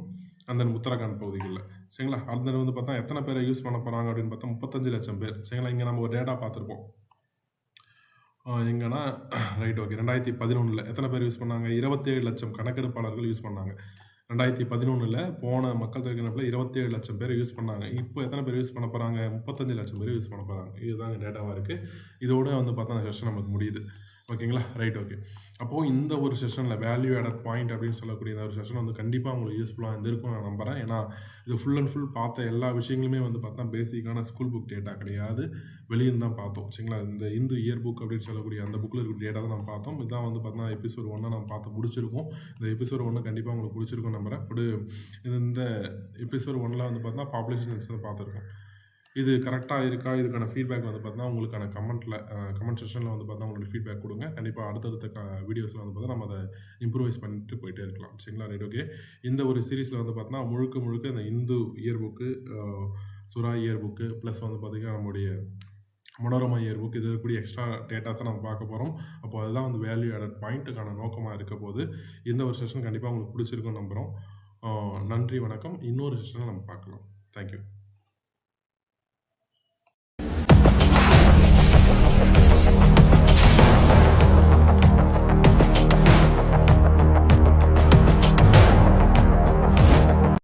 அந்த உத்தரகாண்ட் பகுதிகளில். சரிங்களா? அந்த வந்து பார்த்தா எத்தனை பேரை யூஸ் பண்ண போகிறாங்க அப்படின்னு பார்த்தா 35 லட்சம் பேர். சரிங்களா? இங்கே நம்ம ஒரு டேட்டா பார்த்துருப்போம். எங்கன்னா ரைட் ஓகே. 2011 எத்தனை பேர் யூஸ் பண்ணாங்க? 27 லட்சம் கணக்கெடுப்பாளர்கள் யூஸ் பண்ணாங்க. 2011 போன மக்கள் தொகை கணக்கில் 27 லட்சம் பேர் யூஸ் பண்ணாங்க. இப்போ எத்தனை பேர் யூஸ் பண்ண போகிறாங்க? 35 லட்சம் பேர் யூஸ் பண்ண போகிறாங்க. இதுதாங்க டேட்டாவாக இருக்குது. இதோட வந்து பார்த்தா அந்த செஷன் நமக்கு முடியுது. ஓகேங்களா? Right okay. அப்போது இந்த ஒரு செஷனில் வேல்யூ ஆடட் பாயிண்ட் அப்படின்னு சொல்லக்கூடிய இந்த ஒரு செஷன் வந்து கண்டிப்பாக உங்களுக்கு யூஸ்ஃபுல்லாக இருந்திருக்கும் நான் நம்புகிறேன். ஏன்னா இது ஃபுல் அண்ட் ஃபுல் பார்த்த எல்லா விஷயங்களுமே வந்து பார்த்தா பேசிக்கான ஸ்கூல் புக் டேட்டா கிடையாது. வெளியிருந்து தான் பார்த்தோம். சரிங்களா? இந்த இந்து இயர் புக் அப்படின்னு சொல்லக்கூடிய அந்த புக்கில் இருக்கிற டேட்டா தான் நம்ம பார்த்தோம். இதுதான் வந்து பார்த்தா எபிசோட் 1 நம்ம பார்த்து முடிச்சிருக்கோம். இந்த எபிசோட் 1 கண்டிப்பாக உங்களுக்கு பிடிச்சிருக்கும் நம்புகிறேன். பட் இந்த எபிசோட் 1 வந்து பார்த்தா பாப்புலேஷன் சென்சஸ் பார்த்துருக்கோம். இது கரெக்டாக இருக்கா? இதுக்கான ஃபீட்பேக் வந்து பார்த்தீங்கன்னா உங்களுக்கான கமெண்ட் செக்ஷனில் வந்து பார்த்தா உங்களோட ஃபீட்பேக் கொடுங்க. கண்டிப்பாக அடுத்தடுத்த வீடியோஸில் வந்து பார்த்தா நம்ம அதை இம்ப்ரூவைஸ் பண்ணிட்டு போயிட்டே இருக்கலாம். சரிங்களா? Right okay. இந்த ஒரு சீரீஸில் வந்து பார்த்தீங்கன்னா முழுக்க இந்த இந்து இயர் புக்கு, சுறா இயர் புக்கு ப்ளஸ் வந்து பார்த்திங்கன்னா நம்முடைய மனோரமா இயர் புக் இது கூடிய எக்ஸ்ட்ரா டேட்டாஸை நம்ம பார்க்க போகிறோம். அப்போ அதுதான் வந்து வேல்யூ ஆடட் பாயிண்ட்டுக்கான நோக்கமாக இருக்க போது இந்த ஒரு செஷன் கண்டிப்பாக உங்களுக்கு பிடிச்சிருக்குன்னு நம்புகிறோம். நன்றி, வணக்கம். இன்னொரு செஷனை நம்ம பார்க்கலாம். தேங்க்யூ.